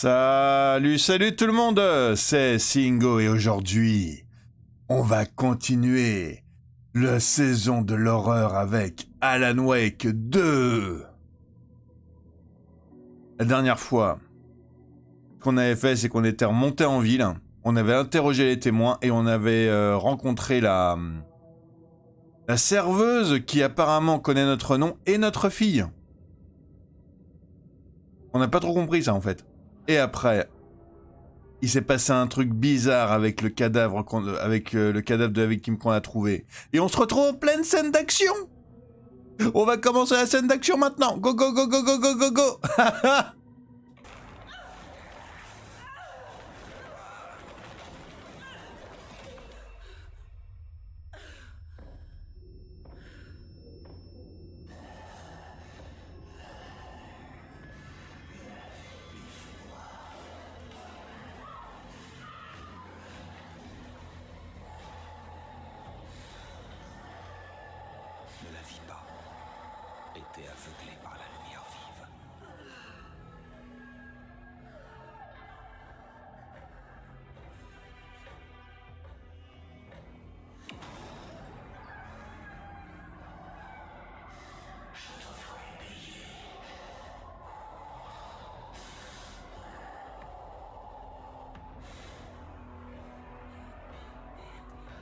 Salut, salut tout le monde, c'est Singo et aujourd'hui, on va continuer la saison de l'horreur avec Alan Wake 2. La dernière fois, ce qu'on avait fait, c'est qu'on était remonté en ville, on avait interrogé les témoins et on avait rencontré la serveuse qui apparemment connaît notre nom et notre fille. On n'a pas trop compris ça en fait. Et après, il s'est passé un truc bizarre avec le cadavre, le cadavre de la victime qu'on a trouvé. Et on se retrouve en pleine scène d'action. On va commencer la scène d'action maintenant. Go, go, go, go, go, go, go, go. Ne la vis pas. Était aveuglé par la lumière vive.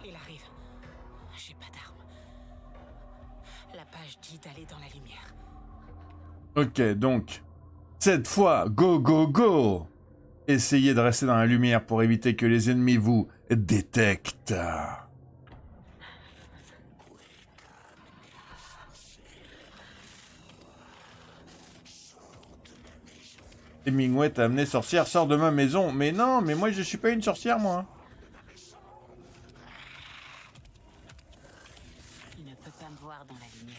Il arrive. J'ai pas d'arme. La page dit d'aller dans la lumière. Ok, donc, cette fois, go, go, go. Essayez de rester dans la lumière pour éviter que les ennemis vous détectent. Hemingway t'a amené sorcière, sors de ma maison. Mais non, mais moi je suis pas une sorcière, moi. Il ne peut pas me voir dans la lumière.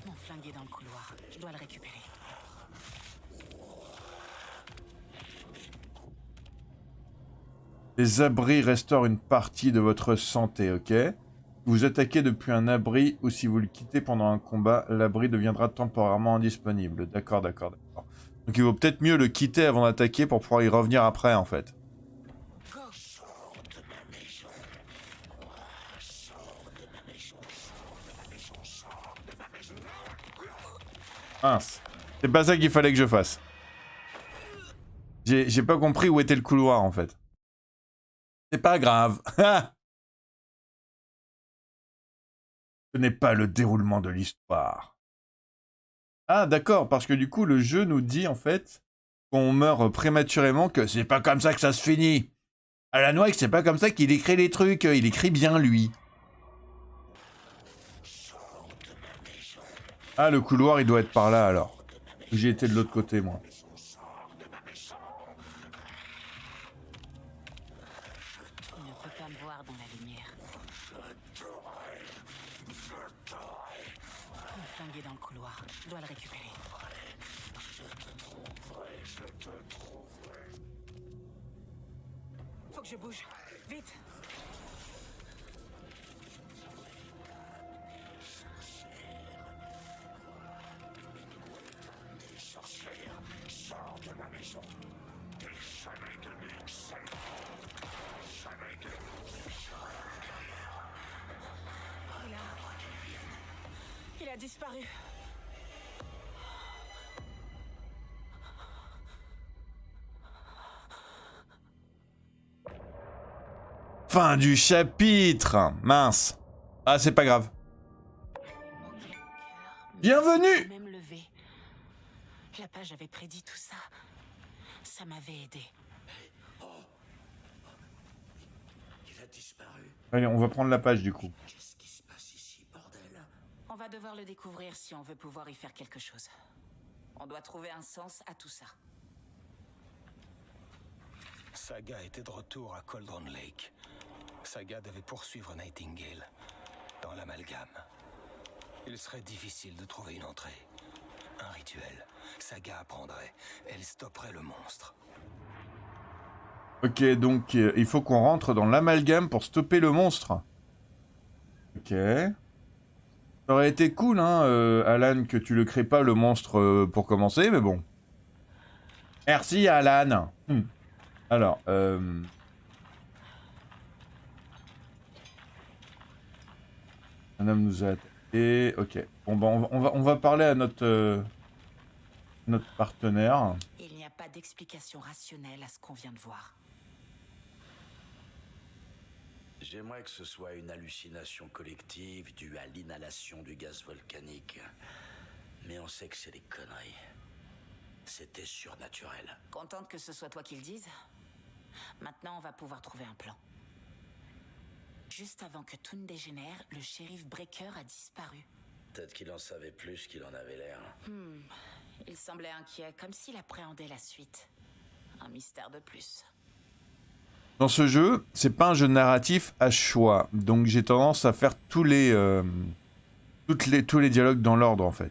Mon flingue est dans le couloir. Je dois le récupérer. Les abris restaurent une partie de votre santé, ok? Vous attaquez depuis un abri ou si vous le quittez pendant un combat, l'abri deviendra temporairement indisponible. D'accord, d'accord, d'accord. Donc il vaut peut-être mieux le quitter avant d'attaquer pour pouvoir y revenir après, en fait. Mince. C'est pas ça qu'il fallait que je fasse. J'ai pas compris où était le couloir, en fait. C'est pas grave. Ce n'est pas le déroulement de l'histoire. Ah, d'accord, parce que du coup, le jeu nous dit, en fait, qu'on meurt prématurément, que c'est pas comme ça que ça se finit. Alan Wake, c'est pas comme ça qu'il écrit les trucs, il écrit bien, lui. Ah, le couloir, il doit être par là, alors. J'ai été de l'autre côté, moi. Il ne peut pas me voir dans la lumière. Mon flingue est dans le couloir. Je dois le récupérer. Faut que je bouge. Vite. Il a disparu. Fin du chapitre. Mince. Ah, c'est pas grave. Bienvenue. Je même levé. La page avait prédit tout ça. Ça m'avait aidé. Il a disparu. Allez, on va prendre la page, du coup. Qu'est-ce qui se passe ici, bordel? On va devoir le découvrir si on veut pouvoir y faire quelque chose. On doit trouver un sens à tout ça. Saga était de retour à Cauldron Lake. Saga devait poursuivre Nightingale dans l'amalgame. Il serait difficile de trouver une entrée. Un rituel. Saga apprendrait. Elle stopperait le monstre. Ok, donc il faut qu'on rentre dans l'amalgame pour stopper le monstre. Ok. Ça aurait été cool, hein, Alan, que tu le crées pas, le monstre, pour commencer, mais bon. Merci, Alan. Alors, un homme nous a attaqué. Ok. Bon, bah, on va parler à notre partenaire. Il n'y a pas d'explication rationnelle à ce qu'on vient de voir. J'aimerais que ce soit une hallucination collective due à l'inhalation du gaz volcanique. Mais on sait que c'est des conneries. C'était surnaturel. Contente que ce soit toi qui le dise. Maintenant, on va pouvoir trouver un plan. Juste avant que tout ne dégénère, le shérif Breaker a disparu. Peut-être qu'il en savait plus qu'il en avait l'air. Il semblait inquiet, comme s'il appréhendait la suite. Un mystère de plus. Dans ce jeu, c'est pas un jeu narratif à choix, donc j'ai tendance à faire tous les dialogues dans l'ordre en fait.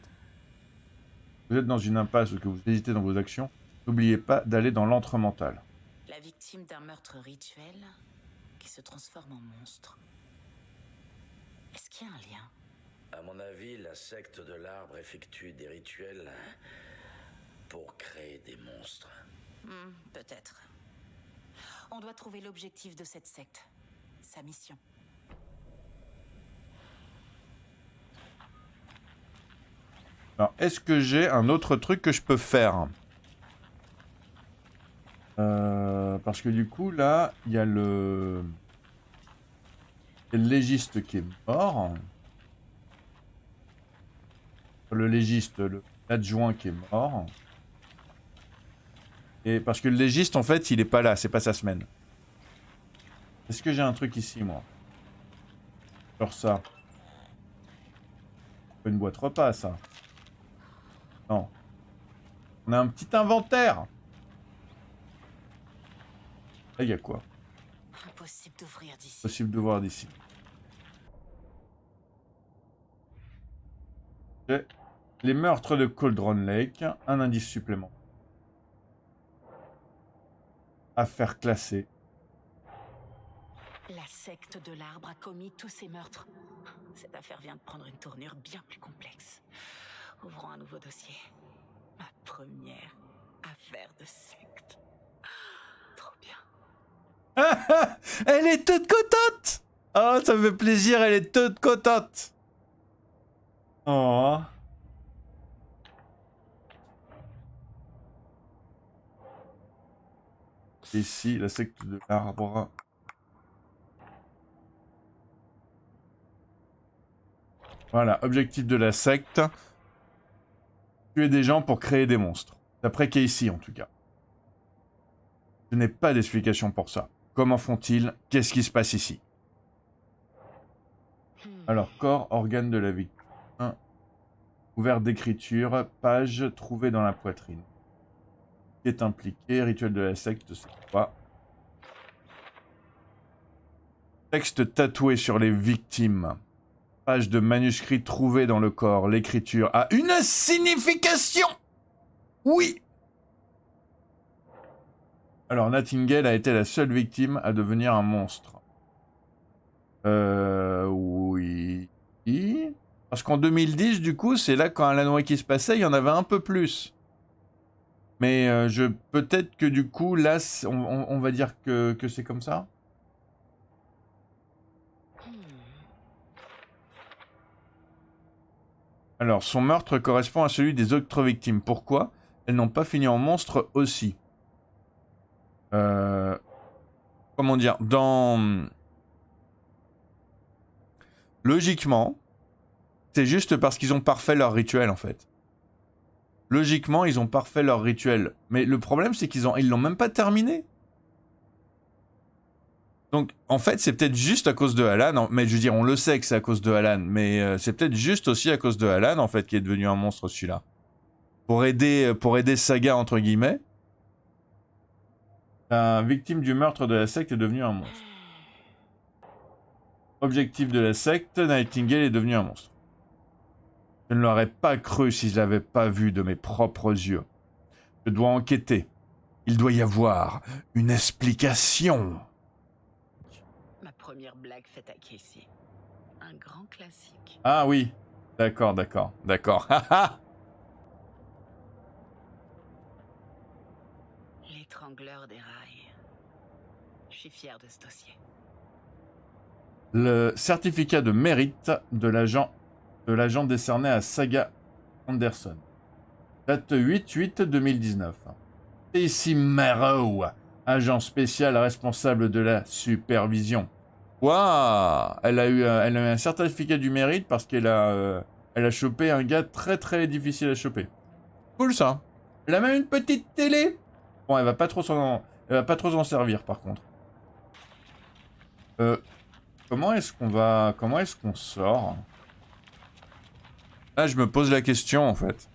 Vous êtes dans une impasse ou que vous hésitez dans vos actions, n'oubliez pas d'aller dans l'antre mental. La victime d'un meurtre rituel qui se transforme en monstre. Est-ce qu'il y a un lien? À mon avis, la secte de l'arbre effectue des rituels pour créer des monstres. Peut-être. On doit trouver l'objectif de cette secte. Sa mission. Alors, est-ce que j'ai un autre truc que je peux faire? Parce que du coup, là, il y a le légiste qui est mort. Le légiste, l'adjoint qui est mort. Et parce que le légiste, en fait, il est pas là, c'est pas sa semaine. Est-ce que j'ai un truc ici, moi? Genre ça. Une boîte repas, ça. Non. On a un petit inventaire. Là, il y a quoi? Impossible d'ouvrir d'ici. Possible de voir d'ici. J'ai les meurtres de Cauldron Lake. Un indice supplément. Affaire classée. La secte de l'arbre a commis tous ces meurtres. Cette affaire vient de prendre une tournure bien plus complexe. Ouvrons un nouveau dossier. Ma première affaire de secte. Trop bien. Elle est toute contente. Oh, ça me fait plaisir, elle est toute contente. Oh. Ici, la secte de l'arbre. Voilà, objectif de la secte. Tuer des gens pour créer des monstres. D'après Casey, en tout cas. Je n'ai pas d'explication pour ça. Comment font-ils? Qu'est-ce qui se passe ici? Alors, corps, organe de la victime. Ouvert d'écriture, page trouvée dans la poitrine. Qui est impliqué? Rituel de la secte, c'est quoi? Texte tatoué sur les victimes. Page de manuscrit trouvé dans le corps. L'écriture a une signification! Oui! Alors, Nightingale a été la seule victime à devenir un monstre. Oui. Parce qu'en 2010, du coup, c'est là quand Alan Wake qui se passait, il y en avait un peu plus. Mais peut-être que du coup, là, on va dire que c'est comme ça. Alors, son meurtre correspond à celui des autres victimes. Pourquoi? Elles n'ont pas fini en monstre aussi. Comment dire? Logiquement, c'est juste parce qu'ils ont parfait leur rituel, en fait. Logiquement, ils ont parfait leur rituel. Mais le problème, c'est qu'ils l'ont même pas terminé. Donc, en fait, c'est peut-être juste à cause de Alan. Mais je veux dire, on le sait que c'est à cause de Alan. Mais c'est peut-être juste aussi à cause de Alan, en fait, qui est devenu un monstre, celui-là. Pour aider Saga, entre guillemets. La victime du meurtre de la secte est devenue un monstre. Objectif de la secte, Nightingale est devenu un monstre. Je ne l'aurais pas cru si je l'avais pas vu de mes propres yeux. Je dois enquêter. Il doit y avoir une explication. Ma première blague faite à Casey. Un grand classique. Ah oui. D'accord, d'accord, d'accord. Haha. L'étrangleur des rails. Je suis fier de ce dossier. Le certificat de mérite de l'agent décerné à Saga Anderson. Date 8-8-2019. Stacy Marrow, agent spécial responsable de la supervision. Waouh, elle a eu un certificat du mérite parce elle a chopé un gars très très difficile à choper. Cool ça. Elle a même une petite télé. Bon, elle va pas trop s'en servir par contre. Comment est-ce qu'on sort? Là, je me pose la question en fait.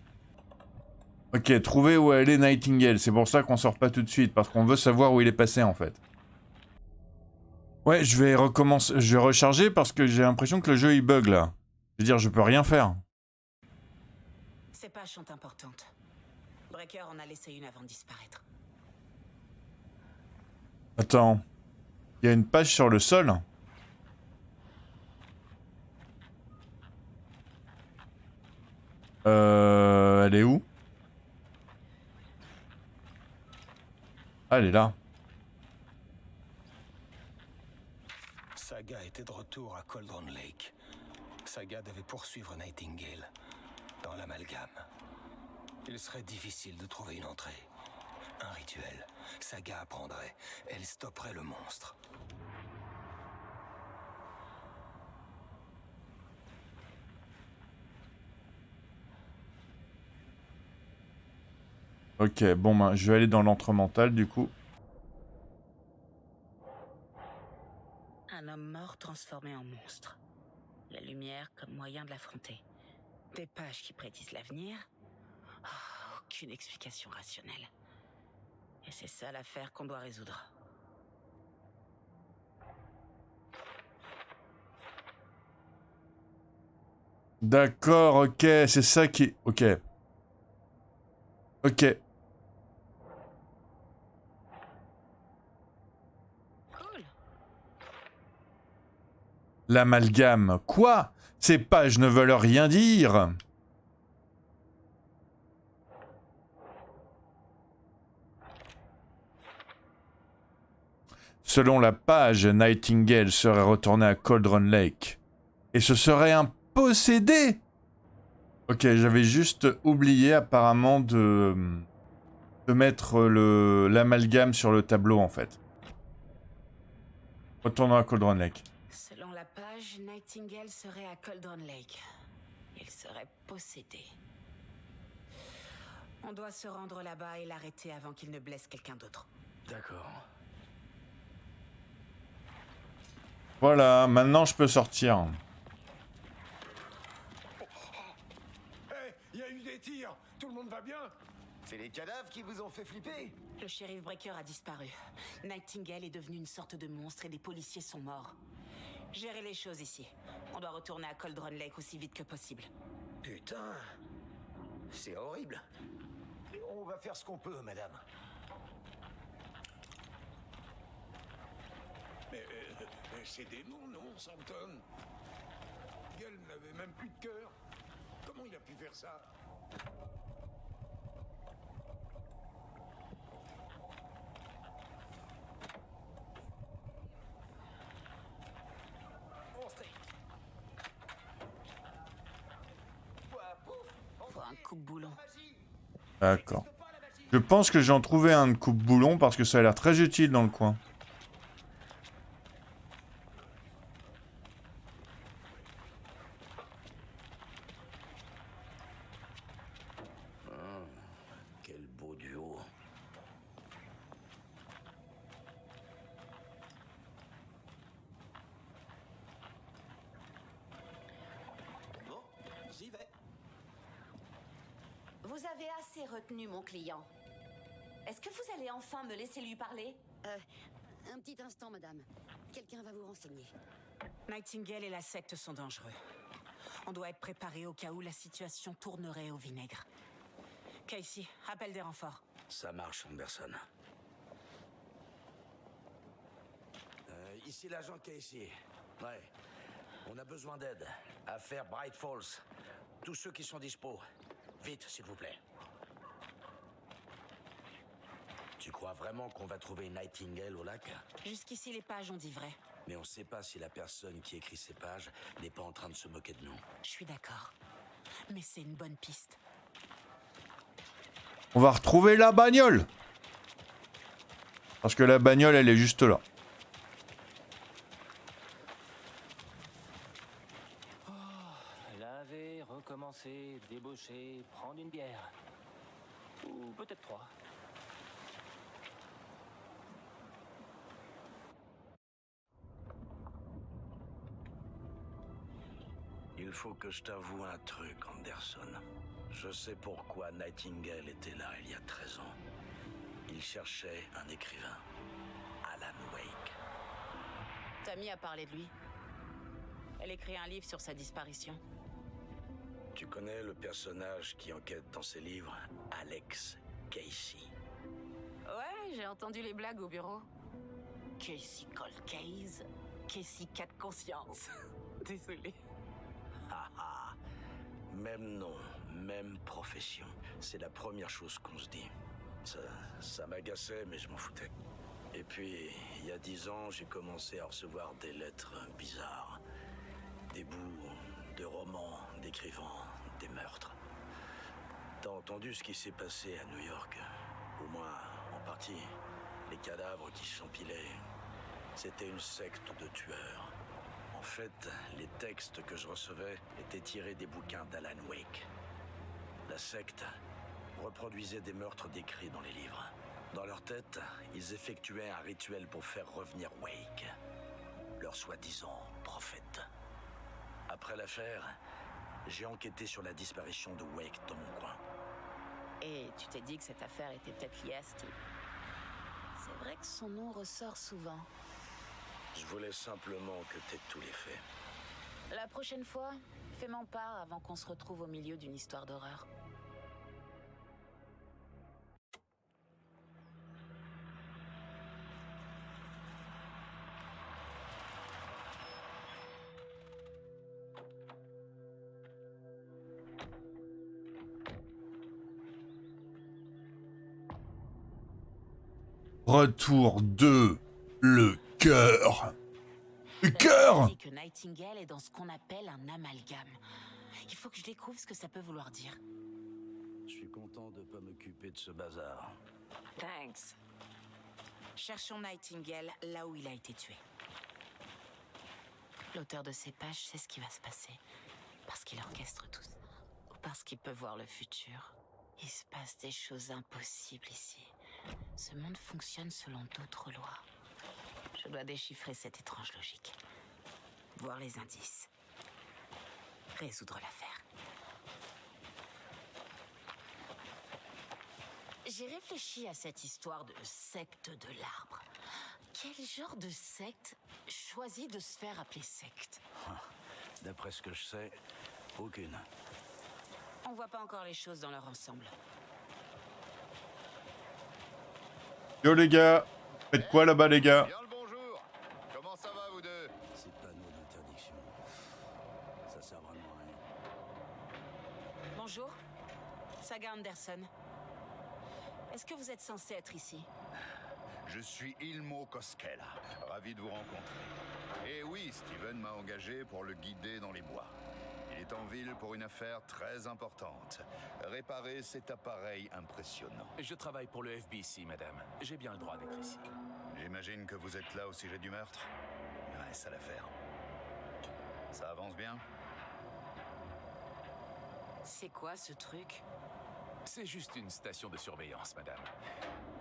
Ok, trouver où elle est Nightingale. C'est pour ça qu'on sort pas tout de suite parce qu'on veut savoir où il est passé en fait. Ouais, je vais recommencer, je vais recharger parce que j'ai l'impression que le jeu il bug là. Je veux dire, je peux rien faire. Ces pages sont importantes. Breaker en a laissé une avant de disparaître. Attends, il y a une page sur le sol. Elle est où? Ah, elle est là. Saga était de retour à Cauldron Lake. Saga devait poursuivre Nightingale dans l'amalgame. Il serait difficile de trouver une entrée. Un rituel. Saga apprendrait. Elle stopperait le monstre. Ok, bon ben, je vais aller dans l'antre mental du coup. Un homme mort transformé en monstre. La lumière comme moyen de l'affronter. Des pages qui prédisent l'avenir. Aucune explication rationnelle. Et c'est ça l'affaire qu'on doit résoudre. D'accord, ok, c'est ça qui... Ok. Ok. Cool. L'amalgame. Quoi? Ces pages ne veulent rien dire. Selon la page, Nightingale serait retournée à Cauldron Lake. Et ce serait un possédé. Ok, j'avais juste oublié apparemment de mettre l'amalgame sur le tableau en fait. Retournons à Cauldron Lake. Selon la page, Nightingale serait à Cauldron Lake. Il serait possédé. On doit se rendre là-bas et l'arrêter avant qu'il ne blesse quelqu'un d'autre. D'accord. Voilà, maintenant je peux sortir. Hé, il y a eu des tirs. Tout le monde va bien? C'est les cadavres qui vous ont fait flipper? Le shérif Breaker a disparu. Nightingale est devenu une sorte de monstre et les policiers sont morts. Gérez les choses ici. On doit retourner à Cauldron Lake aussi vite que possible. Putain, c'est horrible. On va faire ce qu'on peut, madame. Mais c'est démon, non, Sampton? Gale n'avait même plus de cœur. Comment il a pu faire ça? Faut un coupe-boulon. D'accord. Je pense que j'en trouvais un de coupe-boulon parce que ça a l'air très utile dans le coin. Quel beau duo. Bon, j'y vais. Vous avez assez retenu mon client. Est-ce que vous allez enfin me laisser lui parler? Un petit instant, madame. Quelqu'un va vous renseigner. Nightingale et la secte sont dangereux. On doit être préparé au cas où la situation tournerait au vinaigre. Casey, appelle des renforts. Ça marche, Anderson. Ici l'agent Casey. Ouais. On a besoin d'aide. Affaire Bright Falls. Tous ceux qui sont dispo. Vite, s'il vous plaît. Tu crois vraiment qu'on va trouver Nightingale au lac? Jusqu'ici, les pages ont dit vrai. Mais on ne sait pas si la personne qui écrit ces pages n'est pas en train de se moquer de nous. Je suis d'accord. Mais c'est une bonne piste. On va retrouver la bagnole. Parce que la bagnole, elle est juste là. Laver, recommencer, débaucher, prendre une bière. Ou peut-être 3. Il faut que je t'avoue un truc, Anderson. Je sais pourquoi Nightingale était là il y a 13 ans. Il cherchait un écrivain, Alan Wake. Tammy a parlé de lui. Elle écrit un livre sur sa disparition. Tu connais le personnage qui enquête dans ses livres, Alex Casey. Ouais, j'ai entendu les blagues au bureau. Casey Cold Case, Casey cas de conscience. Désolée. Haha. Même nom, même profession. C'est la première chose qu'on se dit. Ça m'agaçait, mais je m'en foutais. Et puis, il y a 10 ans, j'ai commencé à recevoir des lettres bizarres. Des bouts de romans décrivant des meurtres. T'as entendu ce qui s'est passé à New York? Au moins, en partie. Les cadavres qui s'empilaient. C'était une secte de tueurs. En fait, les textes que je recevais étaient tirés des bouquins d'Alan Wake. La secte reproduisait des meurtres décrits dans les livres. Dans leur tête, ils effectuaient un rituel pour faire revenir Wake, leur soi-disant prophète. Après l'affaire, j'ai enquêté sur la disparition de Wake dans mon coin. Et tu t'es dit que cette affaire était peut-être liée à Steve. C'est vrai que son nom ressort souvent. Je voulais simplement que t'aies tous les faits. La prochaine fois, fais m'en part avant qu'on se retrouve au milieu d'une histoire d'horreur. Retour de le cœur. Le cœur. Dit que Nightingale est dans ce qu'on appelle un amalgame. Il faut que je découvre ce que ça peut vouloir dire. Je suis content de pas m'occuper de ce bazar. Thanks. Cherchons Nightingale là où il a été tué. L'auteur de ces pages sait ce qui va se passer. Parce qu'il orchestre tout. Ou parce qu'il peut voir le futur. Il se passe des choses impossibles ici. Ce monde fonctionne selon d'autres lois. Je dois déchiffrer cette étrange logique. Voir les indices. Résoudre l'affaire. J'ai réfléchi à cette histoire de secte de l'arbre. Quel genre de secte choisit de se faire appeler secte? D'après ce que je sais, aucune. On voit pas encore les choses dans leur ensemble. Yo les gars, faites quoi là-bas les gars? Bien le bonjour. Comment ça va vous deux? Ces panneaux d'interdiction, ça sert vraiment à rien. Bonjour, Saga Anderson. Est-ce que vous êtes censé être ici? Je suis Ilmo Koskela. Ravi de vous rencontrer. Et oui, Steven m'a engagé pour le guider dans les bois. Il est en ville pour une affaire très importante. Réparer cet appareil impressionnant. Je travaille pour le FBC, madame. J'ai bien le droit d'être ici. J'imagine que vous êtes là au sujet du meurtre. Ouais, ça l'affaire. Ça avance bien? C'est quoi ce truc? C'est juste une station de surveillance, madame.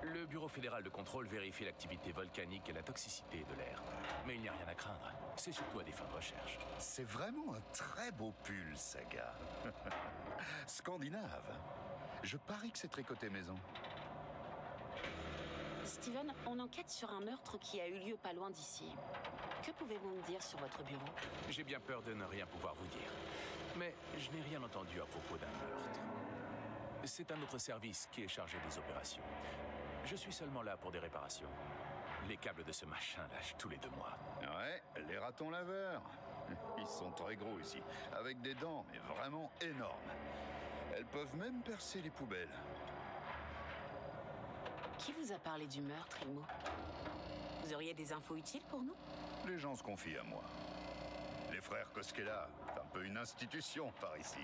Le Bureau fédéral de contrôle vérifie l'activité volcanique et la toxicité de l'air. Mais il n'y a rien à craindre. C'est surtout à des fins de recherche. C'est vraiment un très beau pull, Saga. Scandinave. Je parie que c'est tricoté maison. Steven, on enquête sur un meurtre qui a eu lieu pas loin d'ici. Que pouvez-vous me dire sur votre bureau? J'ai bien peur de ne rien pouvoir vous dire. Mais je n'ai rien entendu à propos d'un meurtre. C'est un autre service qui est chargé des opérations. Je suis seulement là pour des réparations. Les câbles de ce machin lâchent tous les 2 mois. Ouais, les ratons laveurs. Ils sont très gros ici, avec des dents, mais vraiment énormes. Elles peuvent même percer les poubelles. Qui vous a parlé du meurtre, Ilmo? Vous auriez des infos utiles pour nous? Les gens se confient à moi. Les frères Koskela, c'est un peu une institution par ici.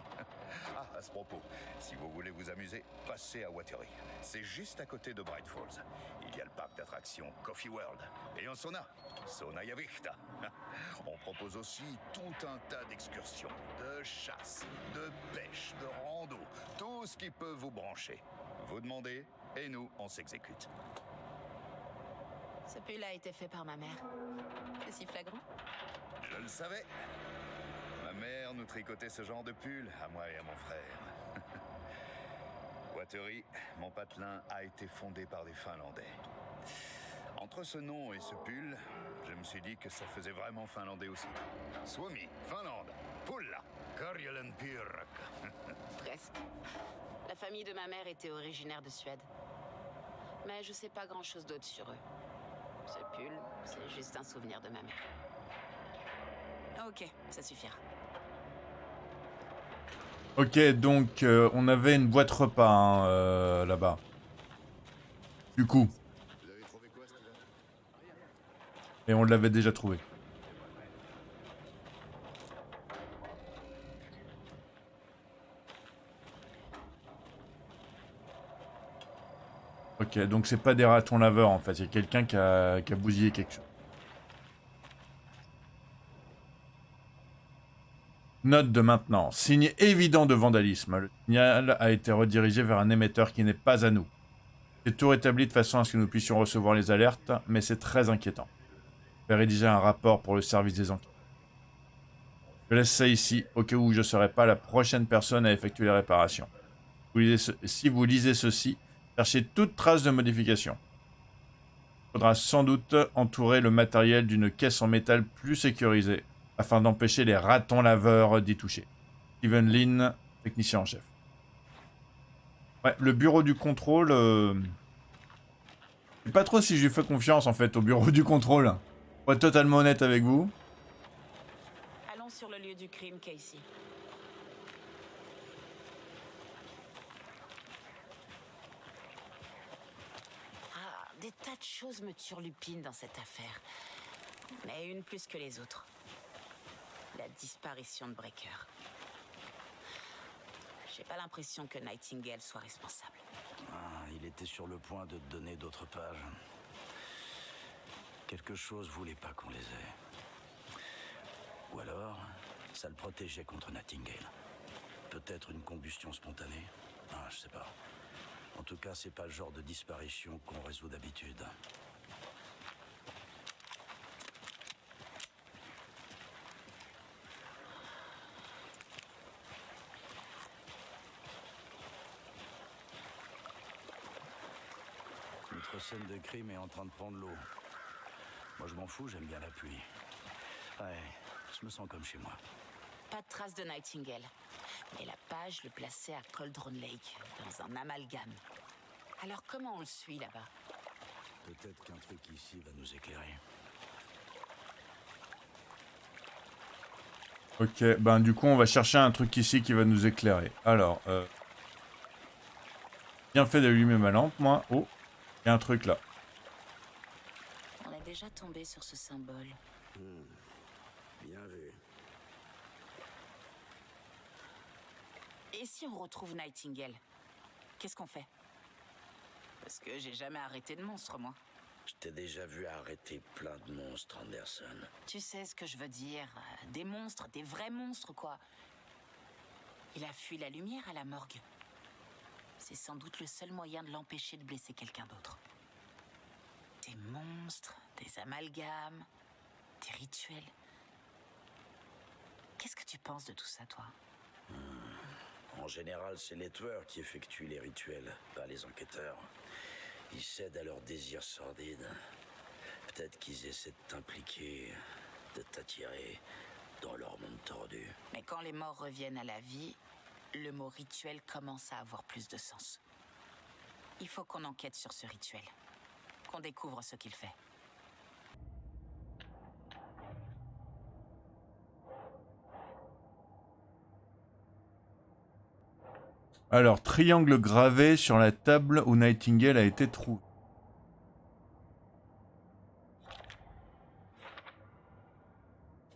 Ah, à ce propos, si vous voulez vous amuser, passez à Watery. C'est juste à côté de Bright Falls. Il y a le parc d'attractions Coffee World. Et en sauna, Sauna Yavichta. On propose aussi tout un tas d'excursions, de chasse, de pêche, de rando, tout ce qui peut vous brancher. Vous demandez, et nous, on s'exécute. Ce pull a été fait par ma mère. C'est si flagrant. Je le savais. Ma mère nous tricotait ce genre de pull, à moi et à mon frère. Watery, mon patelin, a été fondé par des Finlandais. Entre ce nom et ce pull, je me suis dit que ça faisait vraiment finlandais aussi. Suomi, Finlande, Pulla, Karjalanpiirak. Presque. La famille de ma mère était originaire de Suède. Mais je sais pas grand-chose d'autre sur eux. Ce pull, c'est juste un souvenir de ma mère. Ok, ça suffira. Ok, donc on avait une boîte repas hein, là-bas. Du coup. Et on l'avait déjà trouvé. Ok, donc c'est pas des ratons laveurs en fait, il y a quelqu'un qui a bousillé quelque chose. Note de maintenance. Signe évident de vandalisme. Le signal a été redirigé vers un émetteur qui n'est pas à nous. C'est tout rétabli de façon à ce que nous puissions recevoir les alertes, mais c'est très inquiétant. Je vais rédiger un rapport pour le service des enquêtes. Je laisse ça ici, au cas où je ne serai pas la prochaine personne à effectuer les réparations. Si vous lisez ceci, cherchez toute trace de modification. Il faudra sans doute entourer le matériel d'une caisse en métal plus sécurisée, afin d'empêcher les ratons laveurs d'y toucher. Steven Lynn, technicien en chef. Ouais, le bureau du contrôle... Je sais pas trop si je lui fais confiance en fait au bureau du contrôle. Pour être totalement honnête avec vous. Allons sur le lieu du crime, Casey. Ah, des tas de choses me turlupinent dans cette affaire. Mais une plus que les autres. La disparition de Breaker. J'ai pas l'impression que Nightingale soit responsable. Ah, il était sur le point de te donner d'autres pages. Quelque chose voulait pas qu'on les ait. Ou alors, ça le protégeait contre Nightingale. Peut-être une combustion spontanée. Ah, je sais pas. En tout cas, c'est pas le genre de disparition qu'on résout d'habitude. Notre scène de crime est en train de prendre l'eau. Moi, je m'en fous, j'aime bien la pluie. Ouais, je me sens comme chez moi. Pas de trace de Nightingale. Mais la page le plaçait à Cauldron Lake, dans un amalgame. Alors comment on le suit là-bas? Peut-être qu'un truc ici va nous éclairer. Ok, ben du coup on va chercher un truc ici qui va nous éclairer. Alors, bien fait d'allumer ma lampe, moi. Oh, il y a un truc là. On est déjà tombé sur ce symbole. Bien vu. Et si on retrouve Nightingale? Qu'est-ce qu'on fait? Parce que j'ai jamais arrêté de monstre, moi. Je t'ai déjà vu arrêter plein de monstres, Anderson. Tu sais ce que je veux dire. Des monstres, des vrais monstres, quoi. Il a fui la lumière à la morgue. C'est sans doute le seul moyen de l'empêcher de blesser quelqu'un d'autre. Des monstres, des amalgames, des rituels. Qu'est-ce que tu penses de tout ça, toi? En général, c'est les tueurs qui effectuent les rituels, pas les enquêteurs. Ils cèdent à leurs désirs sordides. Peut-être qu'ils essaient de t'impliquer, de t'attirer dans leur monde tordu. Mais quand les morts reviennent à la vie, le mot rituel commence à avoir plus de sens. Il faut qu'on enquête sur ce rituel, qu'on découvre ce qu'il fait. Alors, triangle gravé sur la table où Nightingale a été trouvée.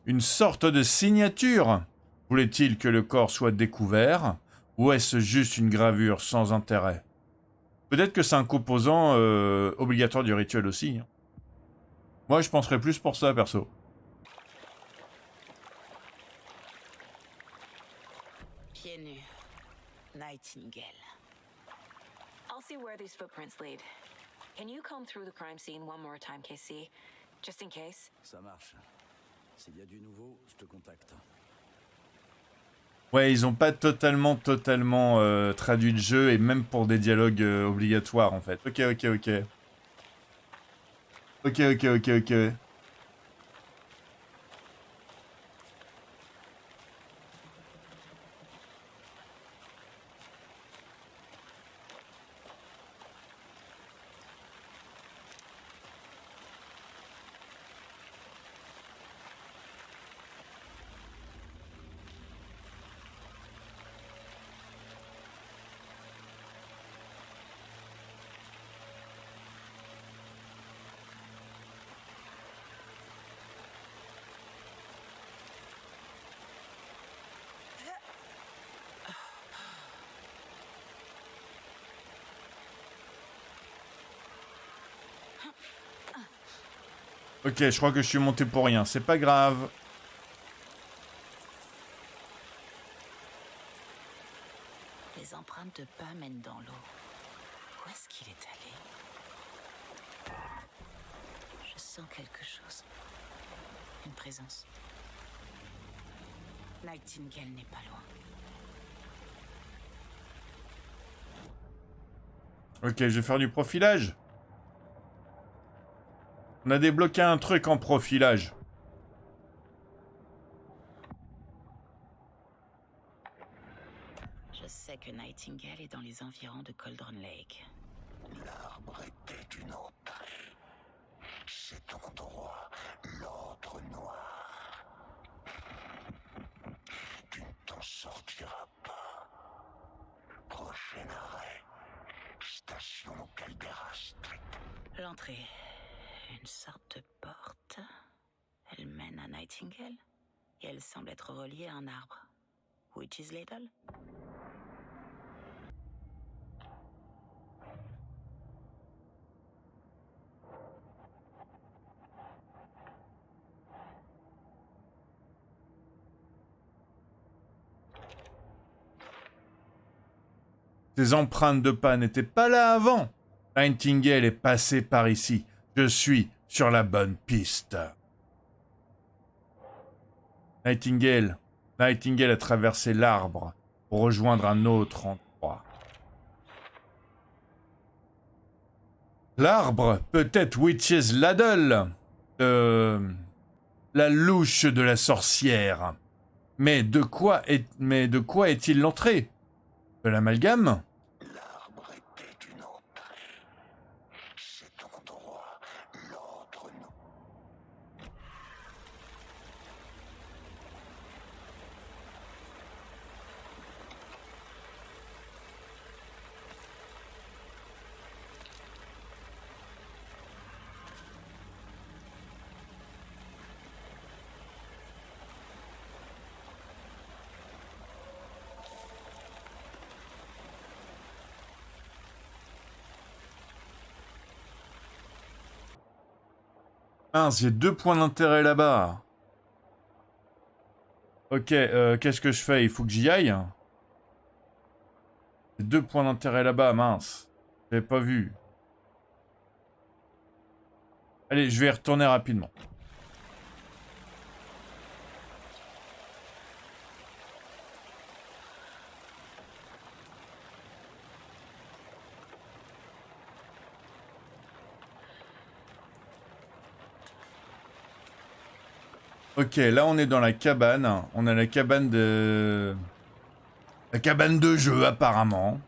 Une sorte de signature. Voulait-il que le corps soit découvert, ou est-ce juste une gravure sans intérêt? Peut-être que c'est un composant obligatoire du rituel aussi. Hein. Moi, je penserais plus pour ça, perso. Pieds nus. Nightingale. I'll see where these footprints lead. Can you comb through the crime scene one more time, Casey? Just in case? Ça marche. S'il y a du nouveau, je te contacte. Ouais, ils ont pas totalement traduit le jeu, et même pour des dialogues obligatoires, en fait. Ok. Ok. Ok, je crois que je suis monté pour rien. C'est pas grave. Les empreintes de pas mènent dans l'eau. Où est-ce qu'il est allé? Je sens quelque chose. Une présence. Nightingale n'est pas loin. Ok, je vais faire du profilage. On a débloqué un truc en profilage. Je sais que Nightingale est dans les environs de Cauldron Lake. L'arbre était une entrée. Cet endroit, l'ordre noir. Tu ne t'en sortiras pas. Prochain arrêt. Station Caldera Street. L'entrée. Une sorte de porte. Elle mène à Nightingale. Et elle semble être reliée à un arbre. Witch's Ladle? Ces empreintes de pas n'étaient pas là avant. Nightingale est passé par ici. Je suis sur la bonne piste. Nightingale a traversé l'arbre pour rejoindre un autre endroit. L'arbre peut être Witch's Ladle, la louche de la sorcière. Mais de quoi est-il l'entrée? De l'amalgame? L'arbre était une entrée. Cet endroit, l'ordre noir. Mince, j'ai 2 points d'intérêt là-bas. Ok, qu'est-ce que je fais? Il faut que j'y aille. J'ai 2 points d'intérêt là-bas, mince. J'avais pas vu. Allez, je vais y retourner rapidement. Ok, là on est dans la cabane. On a la cabane de... La cabane de jeu, apparemment.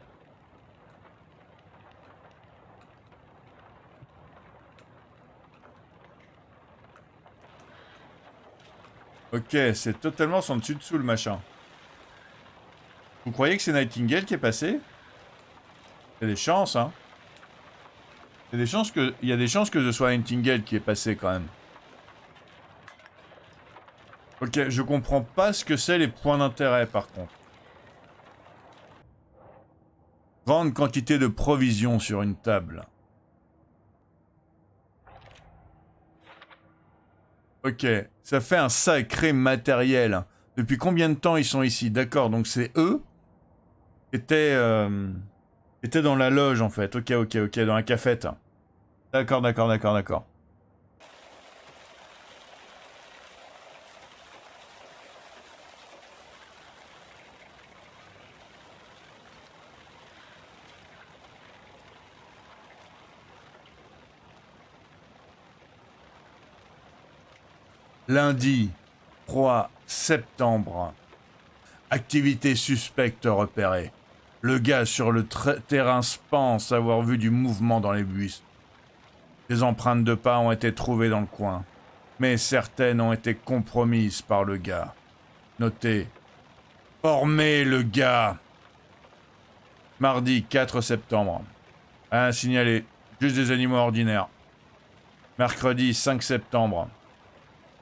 Ok, c'est totalement son dessus-dessous, le machin. Vous croyez que c'est Nightingale qui est passé? Il y a des chances, hein. Il y a des chances que ce soit Nightingale qui est passé, quand même. Ok, je comprends pas ce que c'est les points d'intérêt, par contre. Grande quantité de provisions sur une table. Ok, ça fait un sacré matériel. Depuis combien de temps ils sont ici? D'accord, donc c'est eux qui étaient dans la loge, en fait. Ok, dans la cafette. D'accord. Lundi 3 septembre. Activité suspecte repérée. Le gars sur le terrain pense avoir vu du mouvement dans les buissons. Des empreintes de pas ont été trouvées dans le coin, mais certaines ont été compromises par le gars. Notez. Formez le gars. Mardi 4 septembre. Rien signalé. Juste des animaux ordinaires. Mercredi 5 septembre.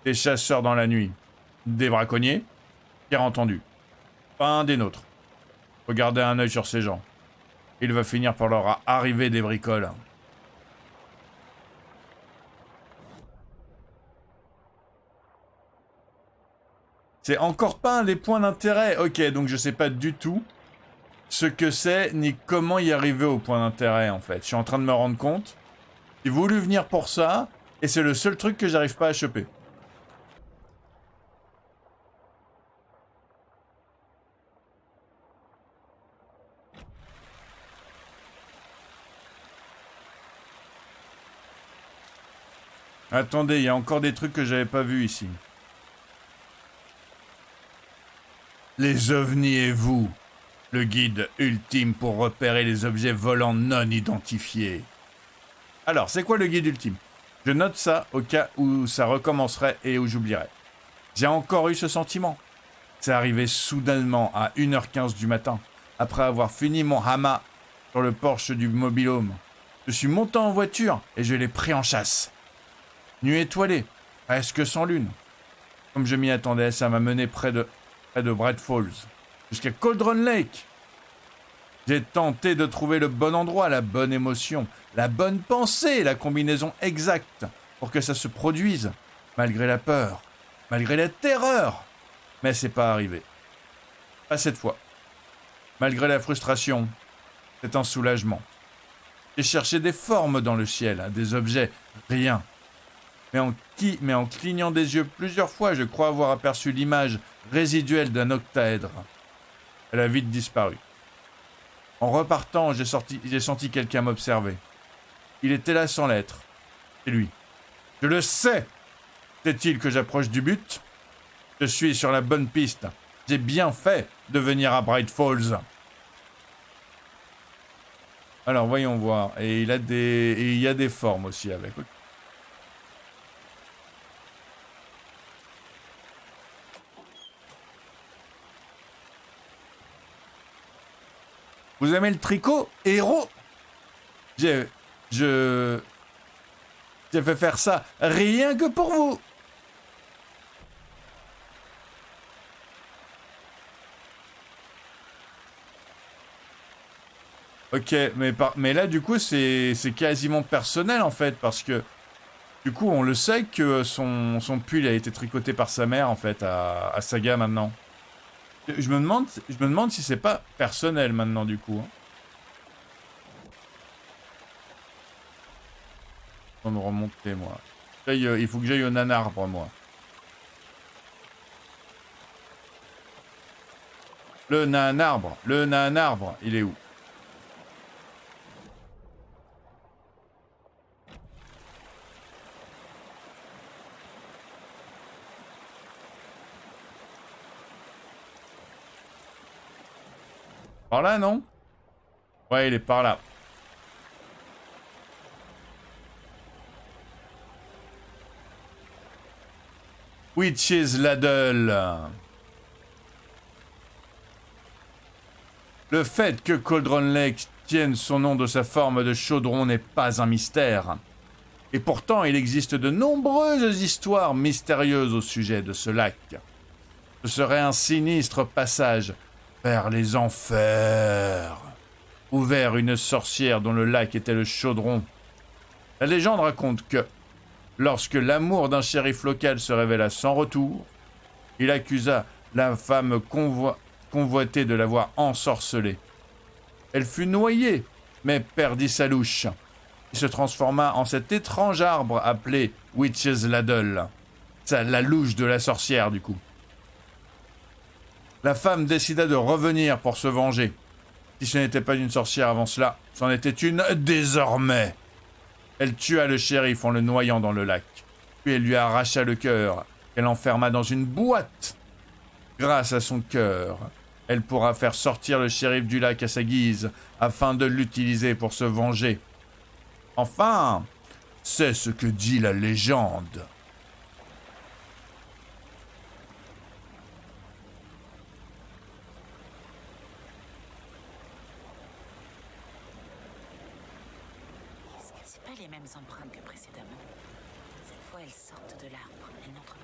Des chasseurs dans la nuit. Des braconniers. Bien entendu. Pas un des nôtres. Regardez un œil sur ces gens. Il va finir par leur arriver des bricoles. C'est encore pas un des points d'intérêt. Ok, donc je sais pas du tout ce que c'est, ni comment y arriver au point d'intérêt, en fait. Je suis en train de me rendre compte. J'ai voulu venir pour ça, et c'est le seul truc que j'arrive pas à choper. Attendez, il y a encore des trucs que j'avais pas vus ici. Les ovnis et vous, le guide ultime pour repérer les objets volants non identifiés. Alors, c'est quoi le guide ultime? Je note ça au cas où ça recommencerait et où j'oublierais. J'ai encore eu ce sentiment. C'est arrivé soudainement à 1h15 du matin, après avoir fini mon hama sur le porche du mobil-home. Je suis monté en voiture et je l'ai pris en chasse. Nuit étoilée, presque sans lune. Comme je m'y attendais, ça m'a mené près de Bright Falls, jusqu'à Cauldron Lake. J'ai tenté de trouver le bon endroit, la bonne émotion, la bonne pensée, la combinaison exacte pour que ça se produise, malgré la peur, malgré la terreur. Mais c'est pas arrivé. Pas cette fois. Malgré la frustration, c'est un soulagement. J'ai cherché des formes dans le ciel, des objets, rien. Mais en clignant des yeux plusieurs fois, je crois avoir aperçu l'image résiduelle d'un octaèdre. Elle a vite disparu. En repartant, j'ai senti quelqu'un m'observer. Il était là sans l'être. C'est lui. Je le sais! C'est-il que j'approche du but? Je suis sur la bonne piste. J'ai bien fait de venir à Bright Falls. Alors, voyons voir. Et il y a des formes aussi avec. Vous aimez le tricot, héros? J'ai fait faire ça rien que pour vous. Ok, mais là du coup c'est quasiment personnel en fait, parce que du coup on le sait que son pull a été tricoté par sa mère en fait à Saga maintenant. Je me demande si c'est pas personnel maintenant du coup. On va me remonter moi. Il faut que j'aille au nanarbre moi. Le nanarbre, il est où? Par là, non? Ouais, il est par là. Witch's Ladle. Le fait que Cauldron Lake tienne son nom de sa forme de chaudron n'est pas un mystère. Et pourtant, il existe de nombreuses histoires mystérieuses au sujet de ce lac. Ce serait un sinistre passage vers les enfers, ou vers une sorcière dont le lac était le chaudron. La légende raconte que, lorsque l'amour d'un shérif local se révéla sans retour, il accusa la femme convoitée de l'avoir ensorcelée. Elle fut noyée, mais perdit sa louche. Il se transforma en cet étrange arbre appelé Witch's Ladle. C'est la louche de la sorcière, du coup. La femme décida de revenir pour se venger. Si ce n'était pas une sorcière avant cela, c'en était une désormais. Elle tua le shérif en le noyant dans le lac. Puis elle lui arracha le cœur, qu'elle enferma dans une boîte. Grâce à son cœur, elle pourra faire sortir le shérif du lac à sa guise, afin de l'utiliser pour se venger. Enfin, c'est ce que dit la légende. Est-ce que c'est pas les mêmes empreintes que précédemment? Cette fois, elles sortent de l'arbre, elles n'entrent pas.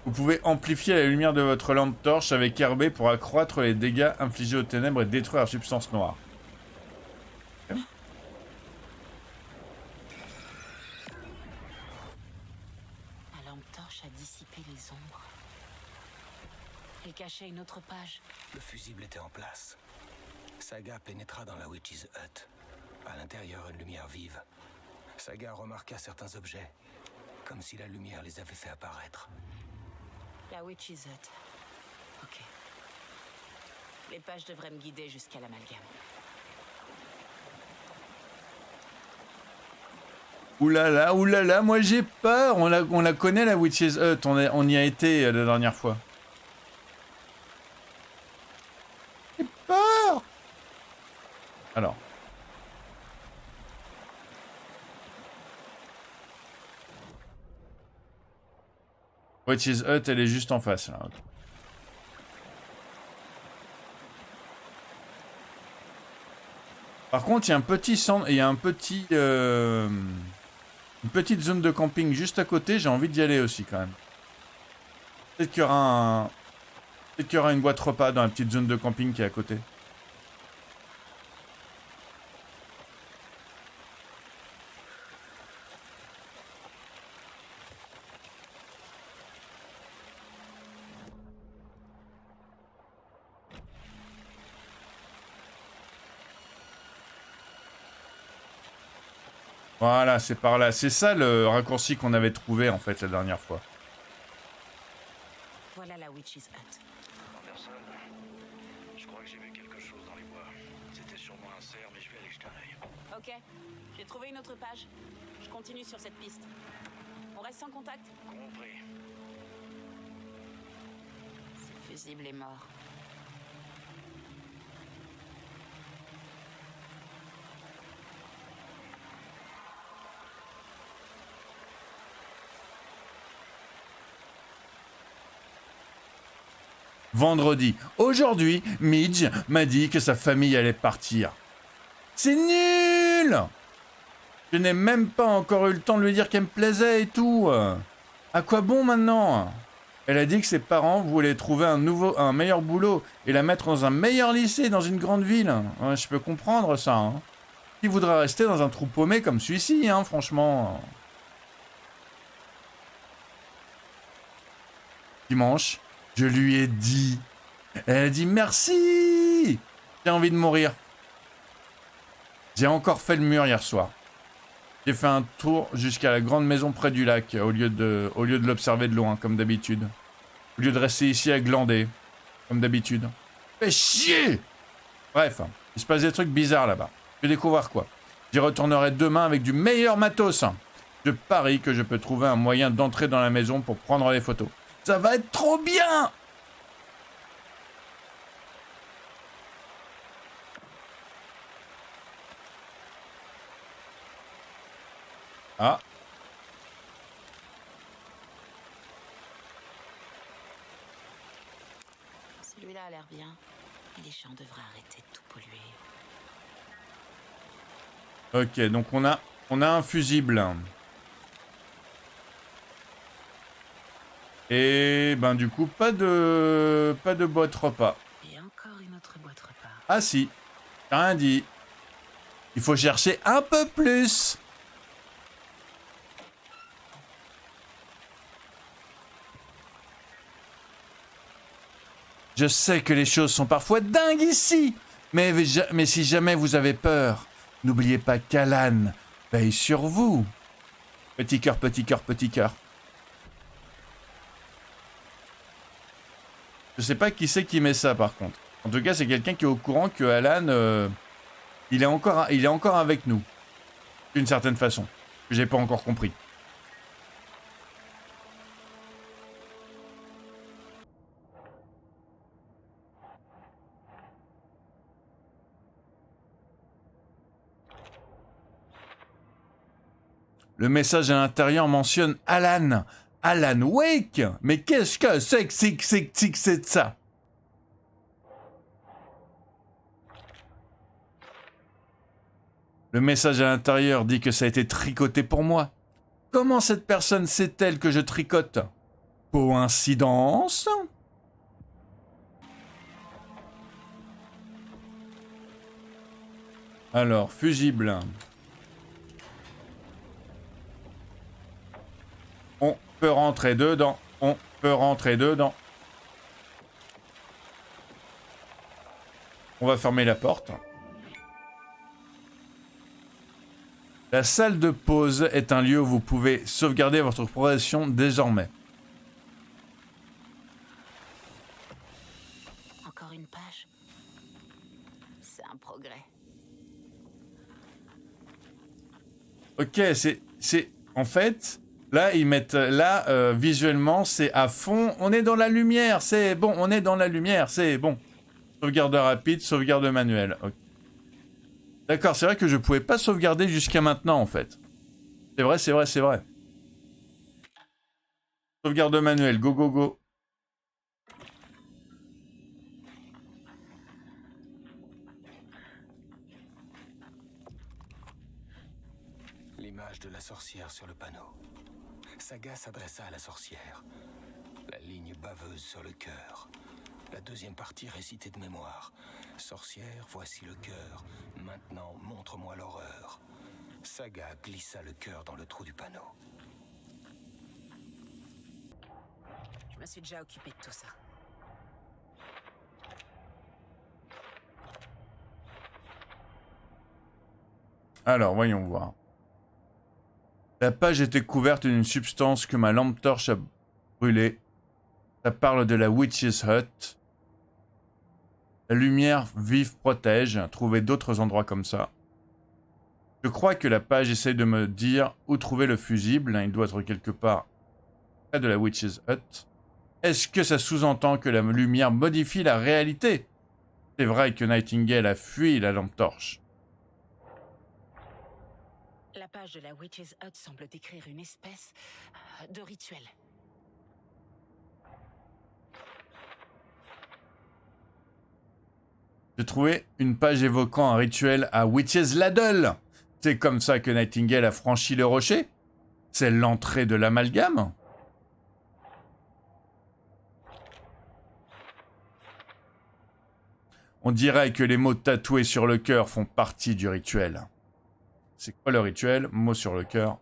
Vous pouvez amplifier la lumière de votre lampe torche avec RB pour accroître les dégâts infligés aux ténèbres et détruire la substance noire. Okay. La lampe torche a dissipé les ombres. Elle cachait une autre page. Le fusible était en place. Saga pénétra dans la Witch's Hut. À l'intérieur, une lumière vive. Saga remarqua certains objets, comme si la lumière les avait fait apparaître. La Witch's Hut. Ok. Les pages devraient me guider jusqu'à l'amalgame. Oulala, moi j'ai peur. On la connaît, la Witch's Hut. On y a été la dernière fois. J'ai peur. Alors. Witch's Hut, elle est juste en face, là. Par contre, il y a un petit centre, il y a un petit, une petite zone de camping juste à côté. J'ai envie d'y aller aussi, quand même. Peut-être qu'il y aura peut-être qu'il y aura une boîte repas dans la petite zone de camping qui est à côté. Voilà, c'est par là. C'est ça le raccourci qu'on avait trouvé en fait la dernière fois. Voilà la Witch's Hut. Personne. Je crois que j'ai vu quelque chose dans les bois. C'était sûrement un cerf, mais je vais aller jeter un œil. Ok, j'ai trouvé une autre page. Je continue sur cette piste. On reste en contact? Compris. Ce fusible est mort. Vendredi. Aujourd'hui, Midge m'a dit que sa famille allait partir. C'est nul! Je n'ai même pas encore eu le temps de lui dire qu'elle me plaisait et tout. À quoi bon maintenant? Elle a dit que ses parents voulaient trouver un meilleur boulot et la mettre dans un meilleur lycée dans une grande ville. Ouais, je peux comprendre ça. Hein. Qui voudra rester dans un trou paumé comme celui-ci, hein, franchement. Dimanche. Je lui ai dit. Elle a dit merci. J'ai envie de mourir. J'ai encore fait le mur hier soir. J'ai fait un tour jusqu'à la grande maison près du lac, au lieu de l'observer de loin, comme d'habitude. Au lieu de rester ici à glander, comme d'habitude. Fais chier. Bref, il se passe des trucs bizarres là-bas. Je vais découvrir quoi. J'y retournerai demain avec du meilleur matos. Je parie que je peux trouver un moyen d'entrer dans la maison pour prendre les photos. Ça va être trop bien! Ah. a l'air bien. Et les champs devraient arrêter de tout polluer. Ok, donc on a un fusible. Et ben du coup, pas de boîte repas. Et encore une autre boîte repas. Ah si, j'ai rien dit. Il faut chercher un peu plus. Je sais que les choses sont parfois dingues ici, mais si jamais vous avez peur, n'oubliez pas qu'Alan veille sur vous. Petit cœur, petit cœur, petit cœur. Je sais pas qui c'est qui met ça par contre. En tout cas, c'est quelqu'un qui est au courant que Alan, il est encore avec nous, d'une certaine façon. Que j'ai pas encore compris. Le message à l'intérieur mentionne Alan. Alan Wake. Mais qu'est-ce que c'est que c'est de ça? Le message à l'intérieur dit que ça a été tricoté pour moi. Comment cette personne sait-elle que je tricote? Coïncidence? Alors, fusible. On peut rentrer dedans. On peut rentrer dedans. On va fermer la porte. La salle de pause est un lieu où vous pouvez sauvegarder votre progression désormais. Encore une page. C'est un progrès. Ok, c'est en fait, là ils mettent là visuellement c'est à fond. On est dans la lumière, c'est bon. On est dans la lumière, c'est bon. Sauvegarde rapide, sauvegarde manuelle. Okay. D'accord, c'est vrai que je pouvais pas sauvegarder jusqu'à maintenant en fait. C'est vrai, c'est vrai, c'est vrai. Sauvegarde manuelle, go go go. L'image de la sorcière sur le panneau. Saga s'adressa à la sorcière. La ligne baveuse sur le cœur. La deuxième partie récitée de mémoire. Sorcière, voici le cœur. Maintenant, montre-moi l'horreur. Saga glissa le cœur dans le trou du panneau. Je me suis déjà occupé de tout ça. Alors, voyons voir. La page était couverte d'une substance que ma lampe torche a brûlée. Ça parle de la Witch's Hut. La lumière vive protège. Trouvez d'autres endroits comme ça. Je crois que la page essaye de me dire où trouver le fusible. Il doit être quelque part près de la Witch's Hut. Est-ce que ça sous-entend que la lumière modifie la réalité? C'est vrai que Nightingale a fui la lampe torche. La page de la Witch's Hut semble décrire une espèce de rituel. J'ai trouvé une page évoquant un rituel à Witch's Ladle. C'est comme ça que Nightingale a franchi le rocher? C'est l'entrée de l'amalgame? On dirait que les mots tatoués sur le cœur font partie du rituel. C'est quoi le rituel? Mots sur le cœur.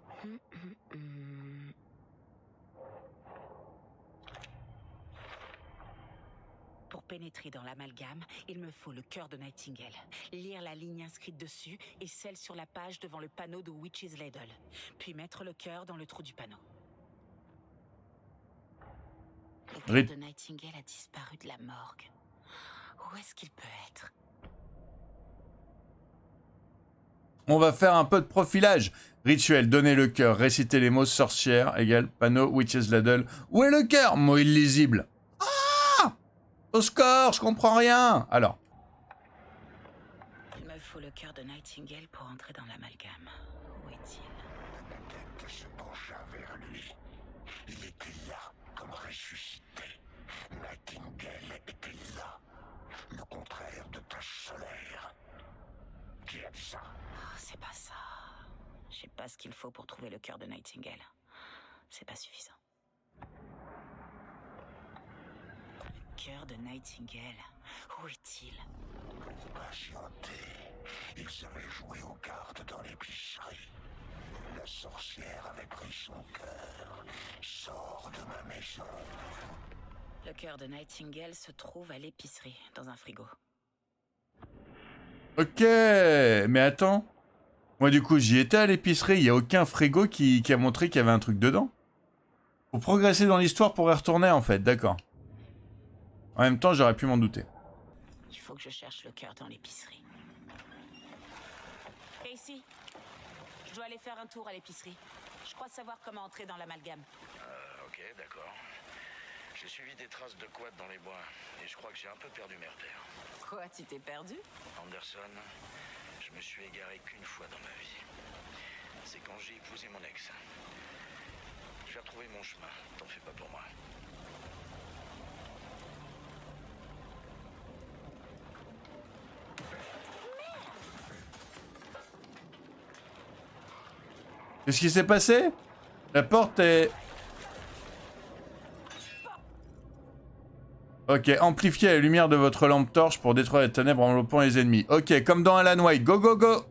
Pour pénétrer dans l'amalgame, il me faut le cœur de Nightingale, lire la ligne inscrite dessus et celle sur la page devant le panneau de Witch's Ladle, puis mettre le cœur dans le trou du panneau. Le cœur de Nightingale a disparu de la morgue. Où est-ce qu'il peut être? On va faire un peu de profilage. Rituel, donner le cœur, réciter les mots sorcière, égale panneau, Witch's Ladle. Où est le cœur? Mot illisible. Ah! Au score, je comprends rien. Alors. Il me faut le cœur de Nightingale pour entrer dans l'amalgame. Où est-il? La tête se pencha vers lui. Il était là, comme ressuscité. Nightingale était là, pas ce qu'il faut pour trouver le cœur de Nightingale. C'est pas suffisant. Le cœur de Nightingale, où est-il? Patientez. Il serait joué aux cartes dans l'épicerie. La sorcière avait pris son cœur. Sors de ma maison. Le cœur de Nightingale se trouve à l'épicerie, dans un frigo. Ok, mais attends. Moi, du coup, j'y étais à l'épicerie. Il n'y a aucun frigo qui a montré qu'il y avait un truc dedans. Pour progresser dans l'histoire, pour y retourner, en fait. D'accord. En même temps, j'aurais pu m'en douter. Il faut que je cherche le cœur dans l'épicerie. Casey, je dois aller faire un tour à l'épicerie. Je crois savoir comment entrer dans l'amalgame. Ok, d'accord. J'ai suivi des traces de quad dans les bois, et je crois que j'ai un peu perdu mes repères. Quoi, tu t'es perdu? Anderson, je me suis égaré qu'une fois dans ma vie. C'est quand j'ai épousé mon ex. Je vais retrouver mon chemin, t'en fais pas pour moi. Qu'est-ce qui s'est passé? La porte est... Ok, amplifiez la lumière de votre lampe torche pour détruire les ténèbres en enveloppant les ennemis. Ok, comme dans Alan Wake. Go, go, go!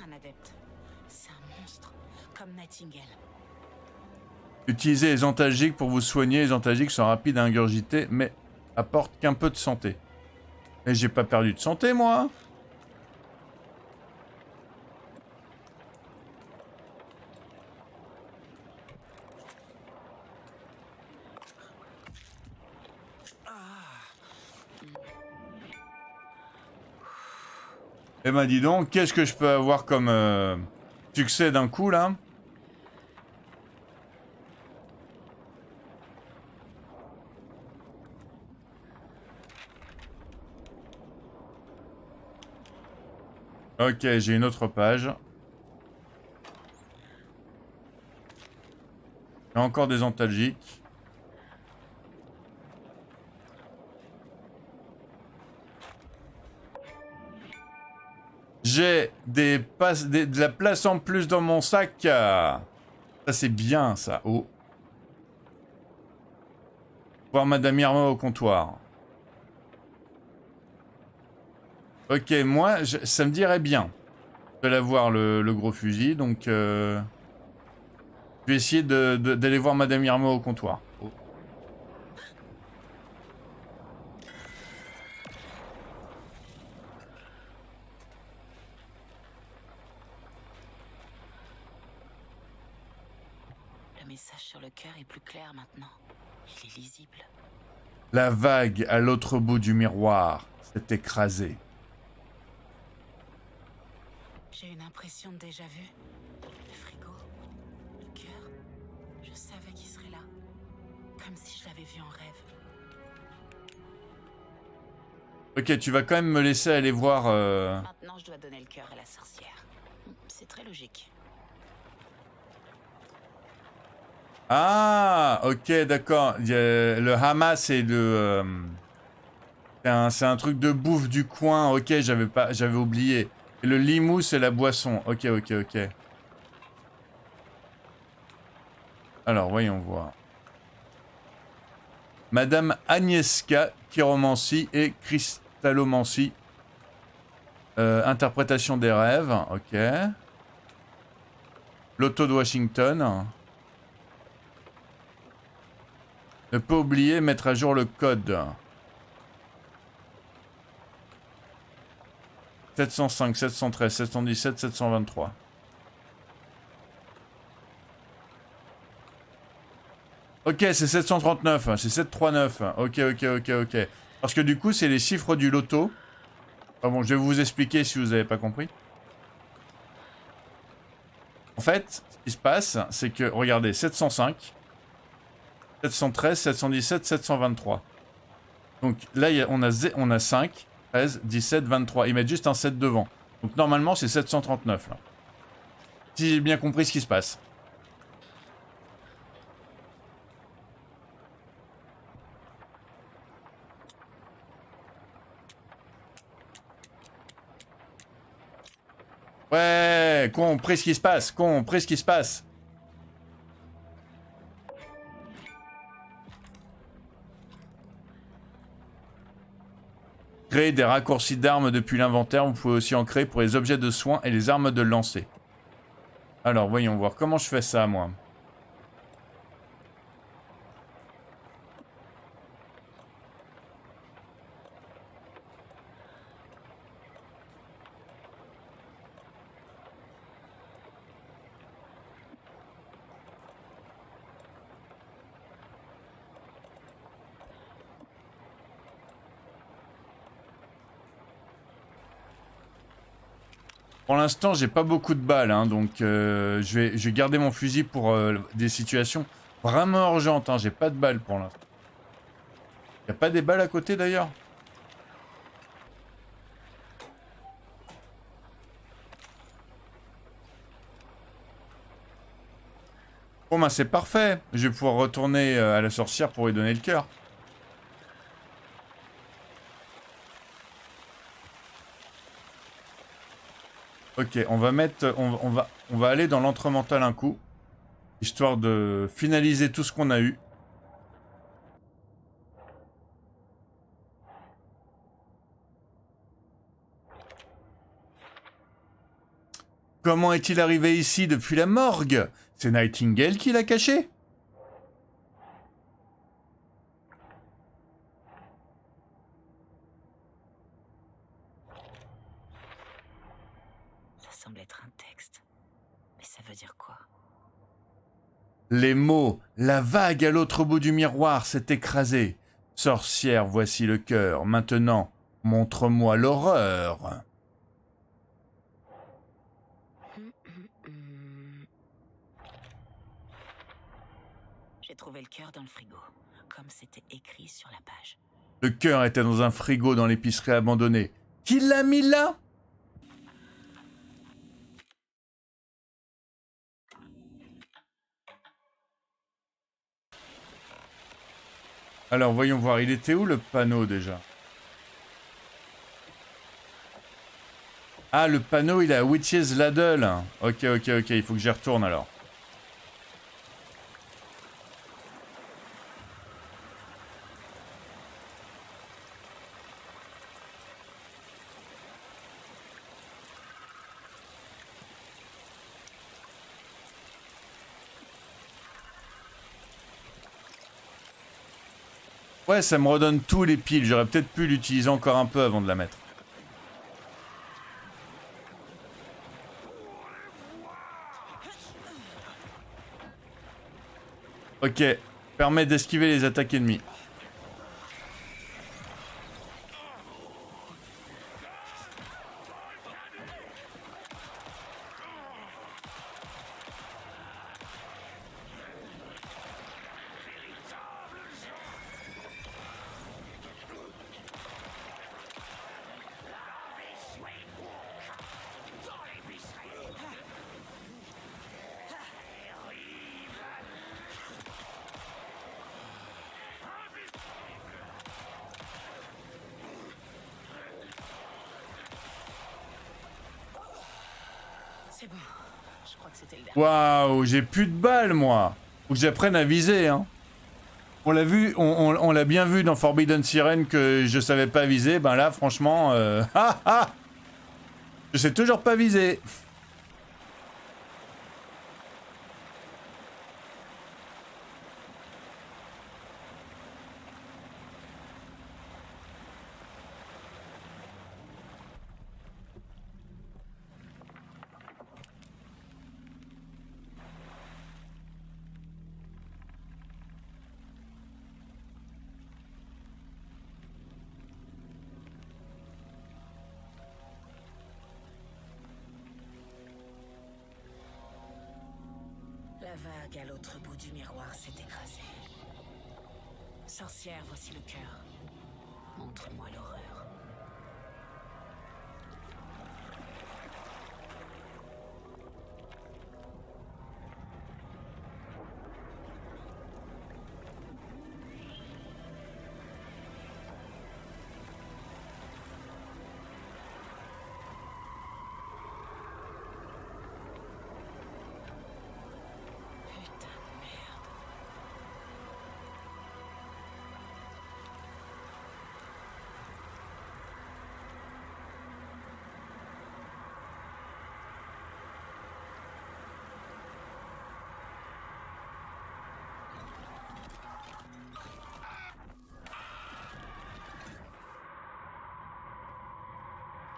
Un adepte. C'est un monstre, comme Nightingale. Utilisez les antalgiques pour vous soigner. Les antalgiques sont rapides à ingurgiter, mais apportent qu'un peu de santé. Et j'ai pas perdu de santé, moi. Eh ben dis donc, qu'est-ce que je peux avoir comme succès d'un coup, là? Ok, j'ai une autre page. J'ai encore des antalgiques. J'ai de la place en plus dans mon sac. Ça, c'est bien, ça. Oh. Voir Madame Irma au comptoir. Ok, moi, ça me dirait bien de l'avoir, le gros fusil. Donc, je vais essayer d'aller voir Madame Irma au comptoir. Oh. Le message sur le cœur est plus clair maintenant. Il est lisible. La vague à l'autre bout du miroir s'est écrasée. J'ai une impression de déjà-vu. Le frigo, le cœur. Je savais qu'il serait là. Comme si je l'avais vu en rêve. Ok, tu vas quand même me laisser aller voir... Maintenant, je dois donner le cœur à la sorcière. C'est très logique. Ah, ok, d'accord. Le Hamas et le... c'est un truc de bouffe du coin. Ok, j'avais oublié. Et le limou, c'est la boisson. Ok, ok, ok. Alors, voyons voir. Madame Agnieszka, chiromancie et cristallomancie. Interprétation des rêves. Ok. Loto de Washington. Ne pas oublier mettre à jour le code. 705, 713, 717, 723. Ok, c'est 739, c'est 739. Ok, ok, ok, ok. Parce que du coup, c'est les chiffres du loto. Enfin bon, je vais vous expliquer si vous n'avez pas compris. En fait, ce qui se passe, c'est que, regardez, 705, 713, 717, 723. Donc là, on a 5, 13, 17, 23. Ils mettent juste un 7 devant. Donc normalement c'est 739 là. Si j'ai bien compris ce qui se passe. Ouais, compris ce qui se passe, compris ce qui se passe. Créer des raccourcis d'armes depuis l'inventaire, vous pouvez aussi en créer pour les objets de soins et les armes de lancer. Alors, voyons voir comment je fais ça, moi. Pour l'instant, j'ai pas beaucoup de balles, hein, donc je vais garder mon fusil pour des situations vraiment urgentes. Hein, j'ai pas de balles pour l'instant. Y a pas des balles à côté d'ailleurs? Bon bah c'est parfait. Je vais pouvoir retourner à la sorcière pour lui donner le cœur. Ok, on va mettre, on va aller dans l'entremental un coup, histoire de finaliser tout ce qu'on a eu. Comment est-il arrivé ici depuis la morgue? C'est Nightingale qui l'a caché? Semble être un texte. Mais ça veut dire quoi? Les mots « La vague à l'autre bout du miroir s'est écrasée. Sorcière, voici le cœur. Maintenant, montre-moi l'horreur. » J'ai trouvé le cœur dans le frigo, comme c'était écrit sur la page. Le cœur était dans un frigo dans l'épicerie abandonnée. Qui l'a mis là? Alors, voyons voir. Il était où le panneau déjà? Ah, le panneau, il est à Witch's Ladle. Ok, ok, ok. Il faut que j'y retourne alors. Ouais, ça me redonne tous les piles. J'aurais peut-être pu l'utiliser encore un peu avant de la mettre. Ok, permet d'esquiver les attaques ennemies. C'est bon. Je crois que c'était le dernier. Waouh, j'ai plus de balles, moi. Faut que j'apprenne à viser, hein. On l'a vu, on l'a bien vu dans Forbidden Siren que je savais pas viser. Ben là, franchement, je sais toujours pas viser. La vague à l'autre bout du miroir s'est écrasée. Sorcière, voici le cœur. Montre-moi l'horreur.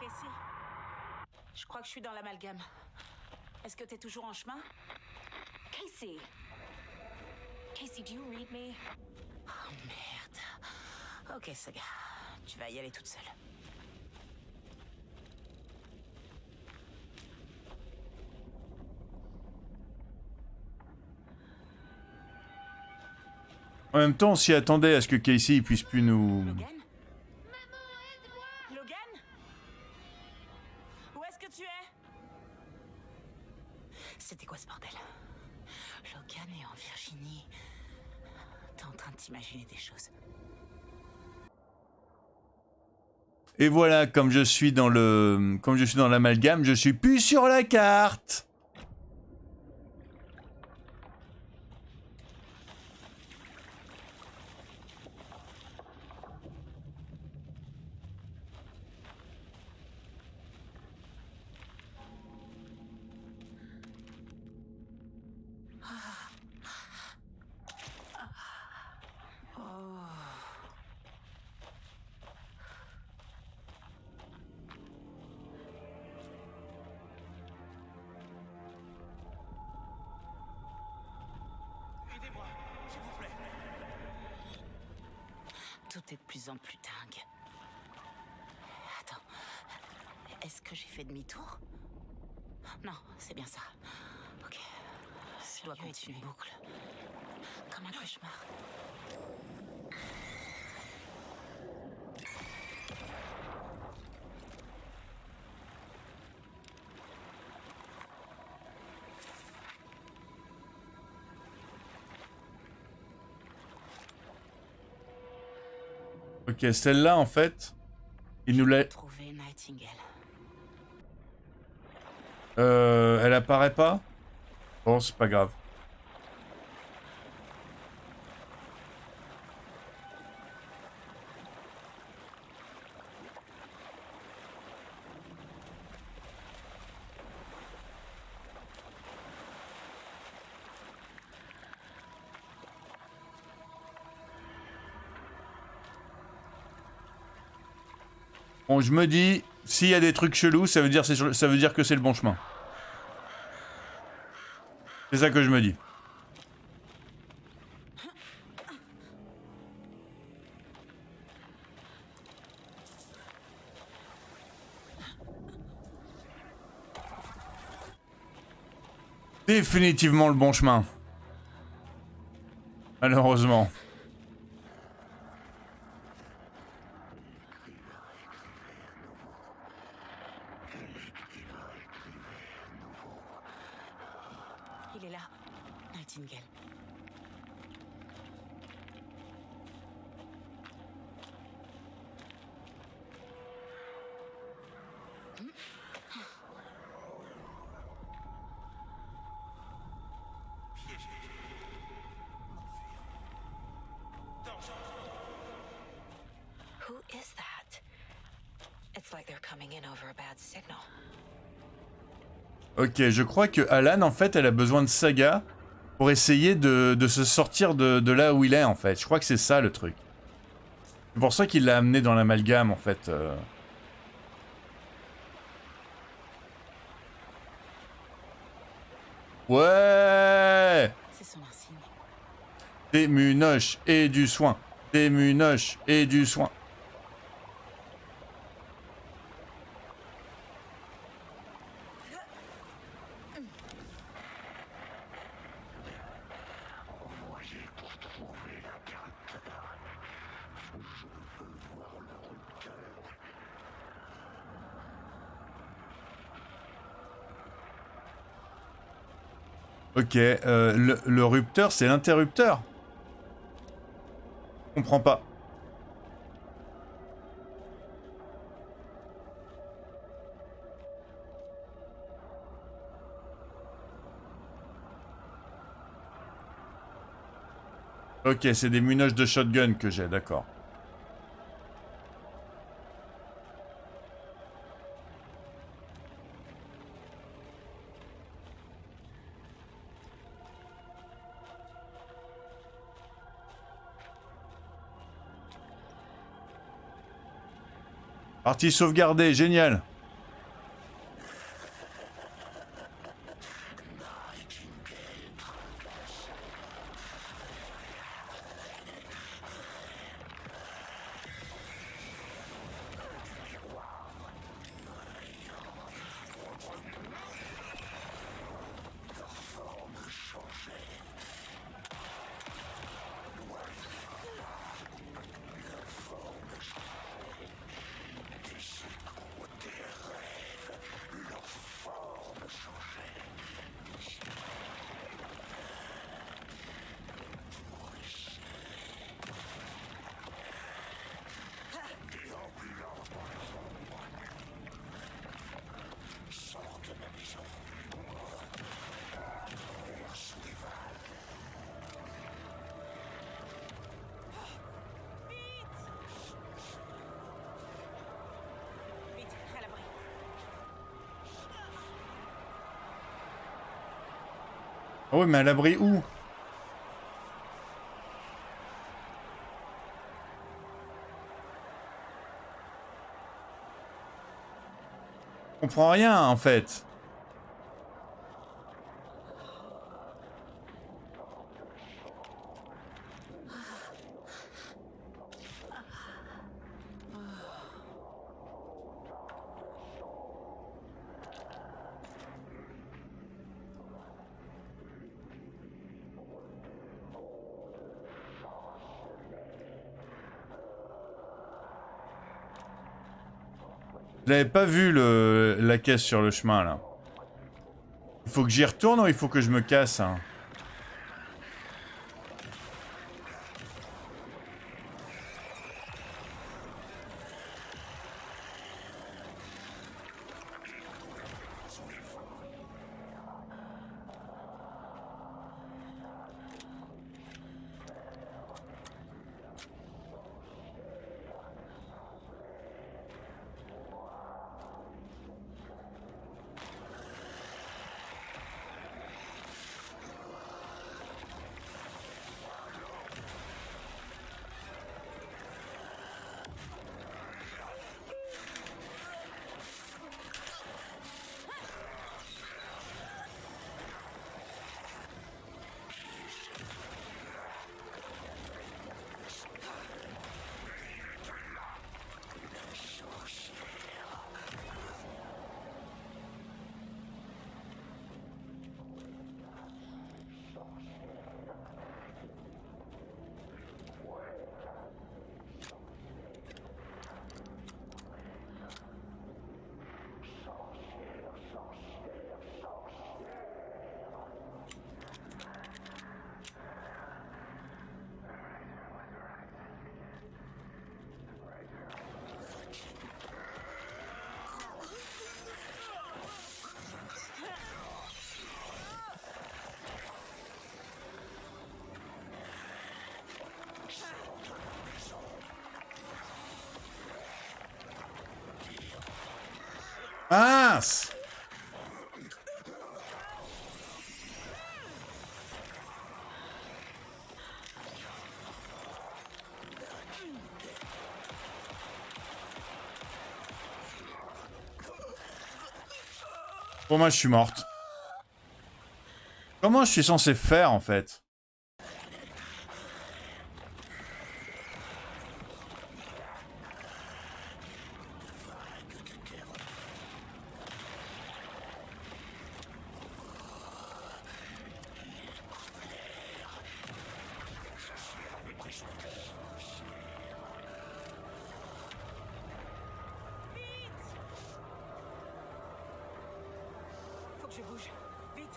Casey, je crois que je suis dans l'amalgame. Est-ce que t'es toujours en chemin? Casey! Casey, do you read me? Oh merde. Ok, Saga, tu vas y aller toute seule. En même temps, on s'y attendait à ce que Casey il puisse plus nous... Logan? Logan? Où est-ce que tu es? C'était quoi ce bordel? Logan est en Virginie. T'es en train de t'imaginer des choses. Et voilà, comme je suis dans l'amalgame, je suis plus sur la carte. Tout est de plus en plus dingue. Attends, est-ce que j'ai fait demi-tour? Non, c'est bien ça. Ok, je dois continuer. Une boucle. Comme un cauchemar. Ok, celle-là, en fait, il nous l'a... Trouver Nightingale. Elle apparaît pas? Bon, c'est pas grave. Bon, je me dis, s'il y a des trucs chelous, ça veut dire que c'est le bon chemin. C'est ça que je me dis. Définitivement le bon chemin. Malheureusement. Il est là, Nightingale. Who is that? It's like they're coming in over a bad signal. Ok, je crois que Alan, en fait, elle a besoin de Saga pour essayer de se sortir de là où il est, en fait. Je crois que c'est ça, le truc. C'est pour ça qu'il l'a amené dans l'amalgame, en fait. Ouais! C'est son insigne. Des munoches et du soin. Des munoches et du soin. Ok, le rupteur, c'est l'interrupteur. Je comprends pas. Ok, c'est des munoches de shotgun que j'ai, d'accord. Partie sauvegardée, génial. Ah ouais, mais à l'abri où? Je comprends rien en fait. Je l'avais pas vu la caisse sur le chemin là. Il faut que j'y retourne ou il faut que je me casse hein? Mince! Pour moi, je suis morte. Comment je suis censé faire, en fait? Faut que je bouge. Vite.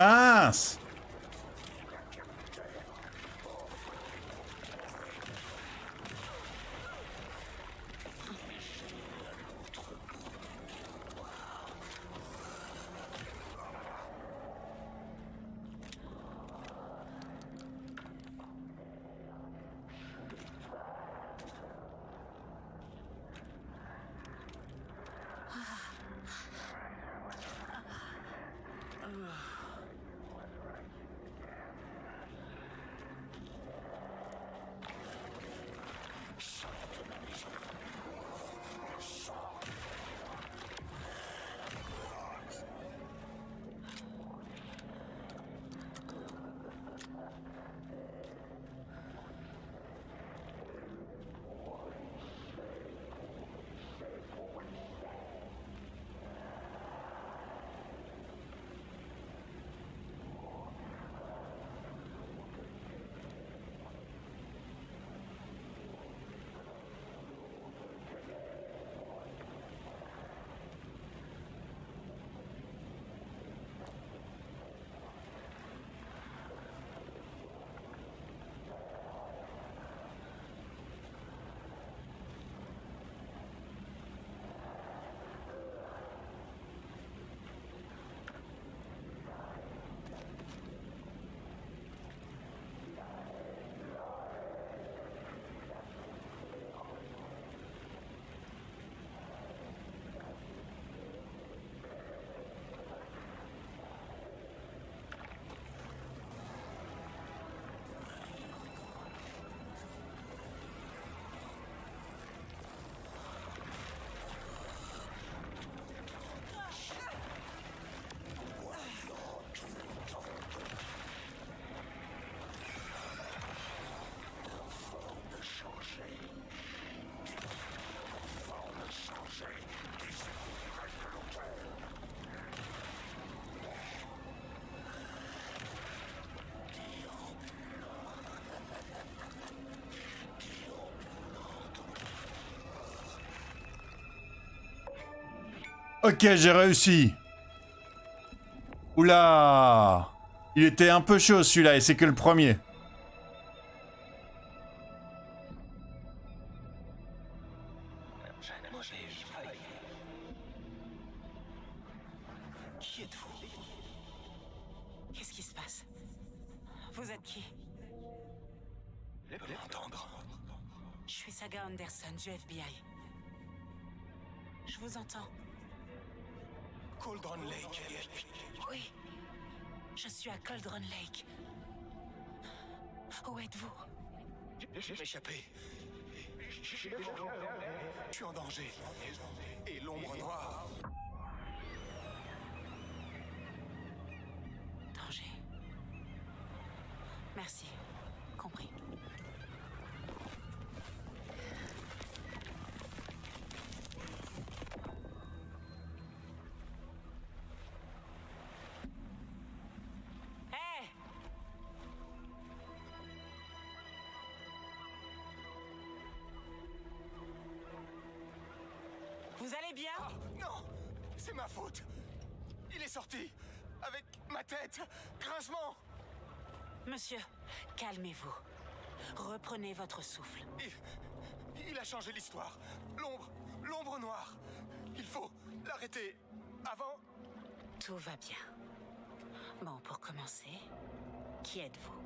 Mince! Ok, j'ai réussi. Oula! Il était un peu chaud celui-là et c'est que le premier. Qui êtes-vous? Qu'est-ce qui se passe? Vous êtes qui? L'entendre. Je suis Saga Anderson du FBI. Je vous entends. Cauldron Lake. Oui. Je suis à Cauldron Lake. Où êtes-vous? Je vais m'échapper. Je suis en danger. Et l'ombre noire. Danger. Merci. Compris. Hey! Vous allez bien? Non! C'est ma faute! Il est sorti! Avec ma tête! Grincement! Monsieur, calmez-vous. Reprenez votre souffle. Il a changé l'histoire. L'ombre noire. Il faut l'arrêter avant. Tout va bien. Bon, pour commencer, qui êtes-vous?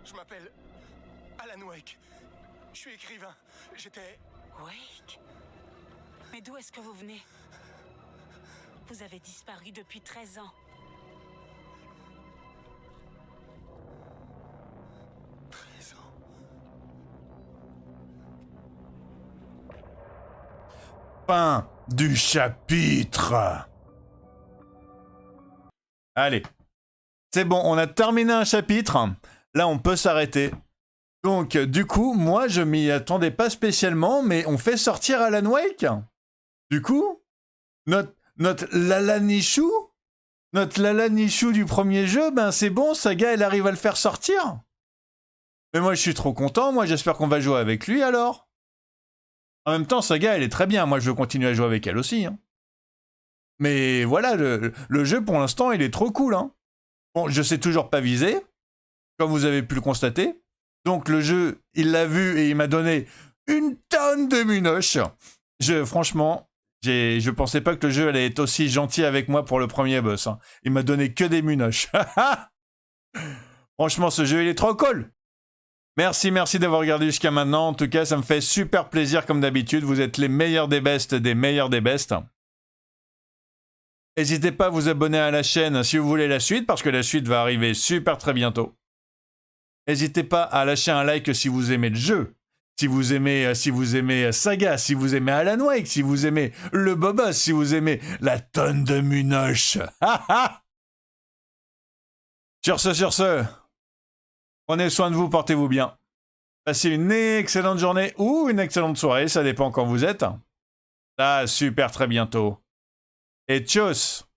Je m'appelle Alan Wake. Je suis écrivain. J'étais... Wake? Mais d'où est-ce que vous venez? Vous avez disparu depuis 13 ans. 13 ans. Fin du chapitre. Allez. C'est bon, on a terminé un chapitre. Là, on peut s'arrêter. Donc, du coup, moi, je m'y attendais pas spécialement, mais on fait sortir Alan Wake. Du coup, notre Lalanichou, du premier jeu, ben c'est bon, Saga, elle arrive à le faire sortir. Mais moi, je suis trop content. Moi, j'espère qu'on va jouer avec lui, alors. En même temps, Saga, elle est très bien. Moi, je veux continuer à jouer avec elle aussi. Hein. Mais voilà, le jeu, pour l'instant, il est trop cool. Hein. Bon, je sais toujours pas viser, comme vous avez pu le constater. Donc, le jeu, il l'a vu et il m'a donné une tonne de munoches. Franchement, je pensais pas que le jeu allait être aussi gentil avec moi pour le premier boss. Hein. Il m'a donné que des munoches. Franchement, ce jeu, il est trop cool. Merci d'avoir regardé jusqu'à maintenant. En tout cas, ça me fait super plaisir comme d'habitude. Vous êtes les meilleurs des bestes, des meilleurs des bestes. N'hésitez pas à vous abonner à la chaîne si vous voulez la suite, parce que la suite va arriver super très bientôt. N'hésitez pas à lâcher un like si vous aimez le jeu. Si vous aimez Saga, si vous aimez Alan Wake, si vous aimez le Bobos, si vous aimez la tonne de munoches. Sur ce, prenez soin de vous, portez-vous bien. Passez une excellente journée ou une excellente soirée, ça dépend quand vous êtes. À super très bientôt. Et tchuss!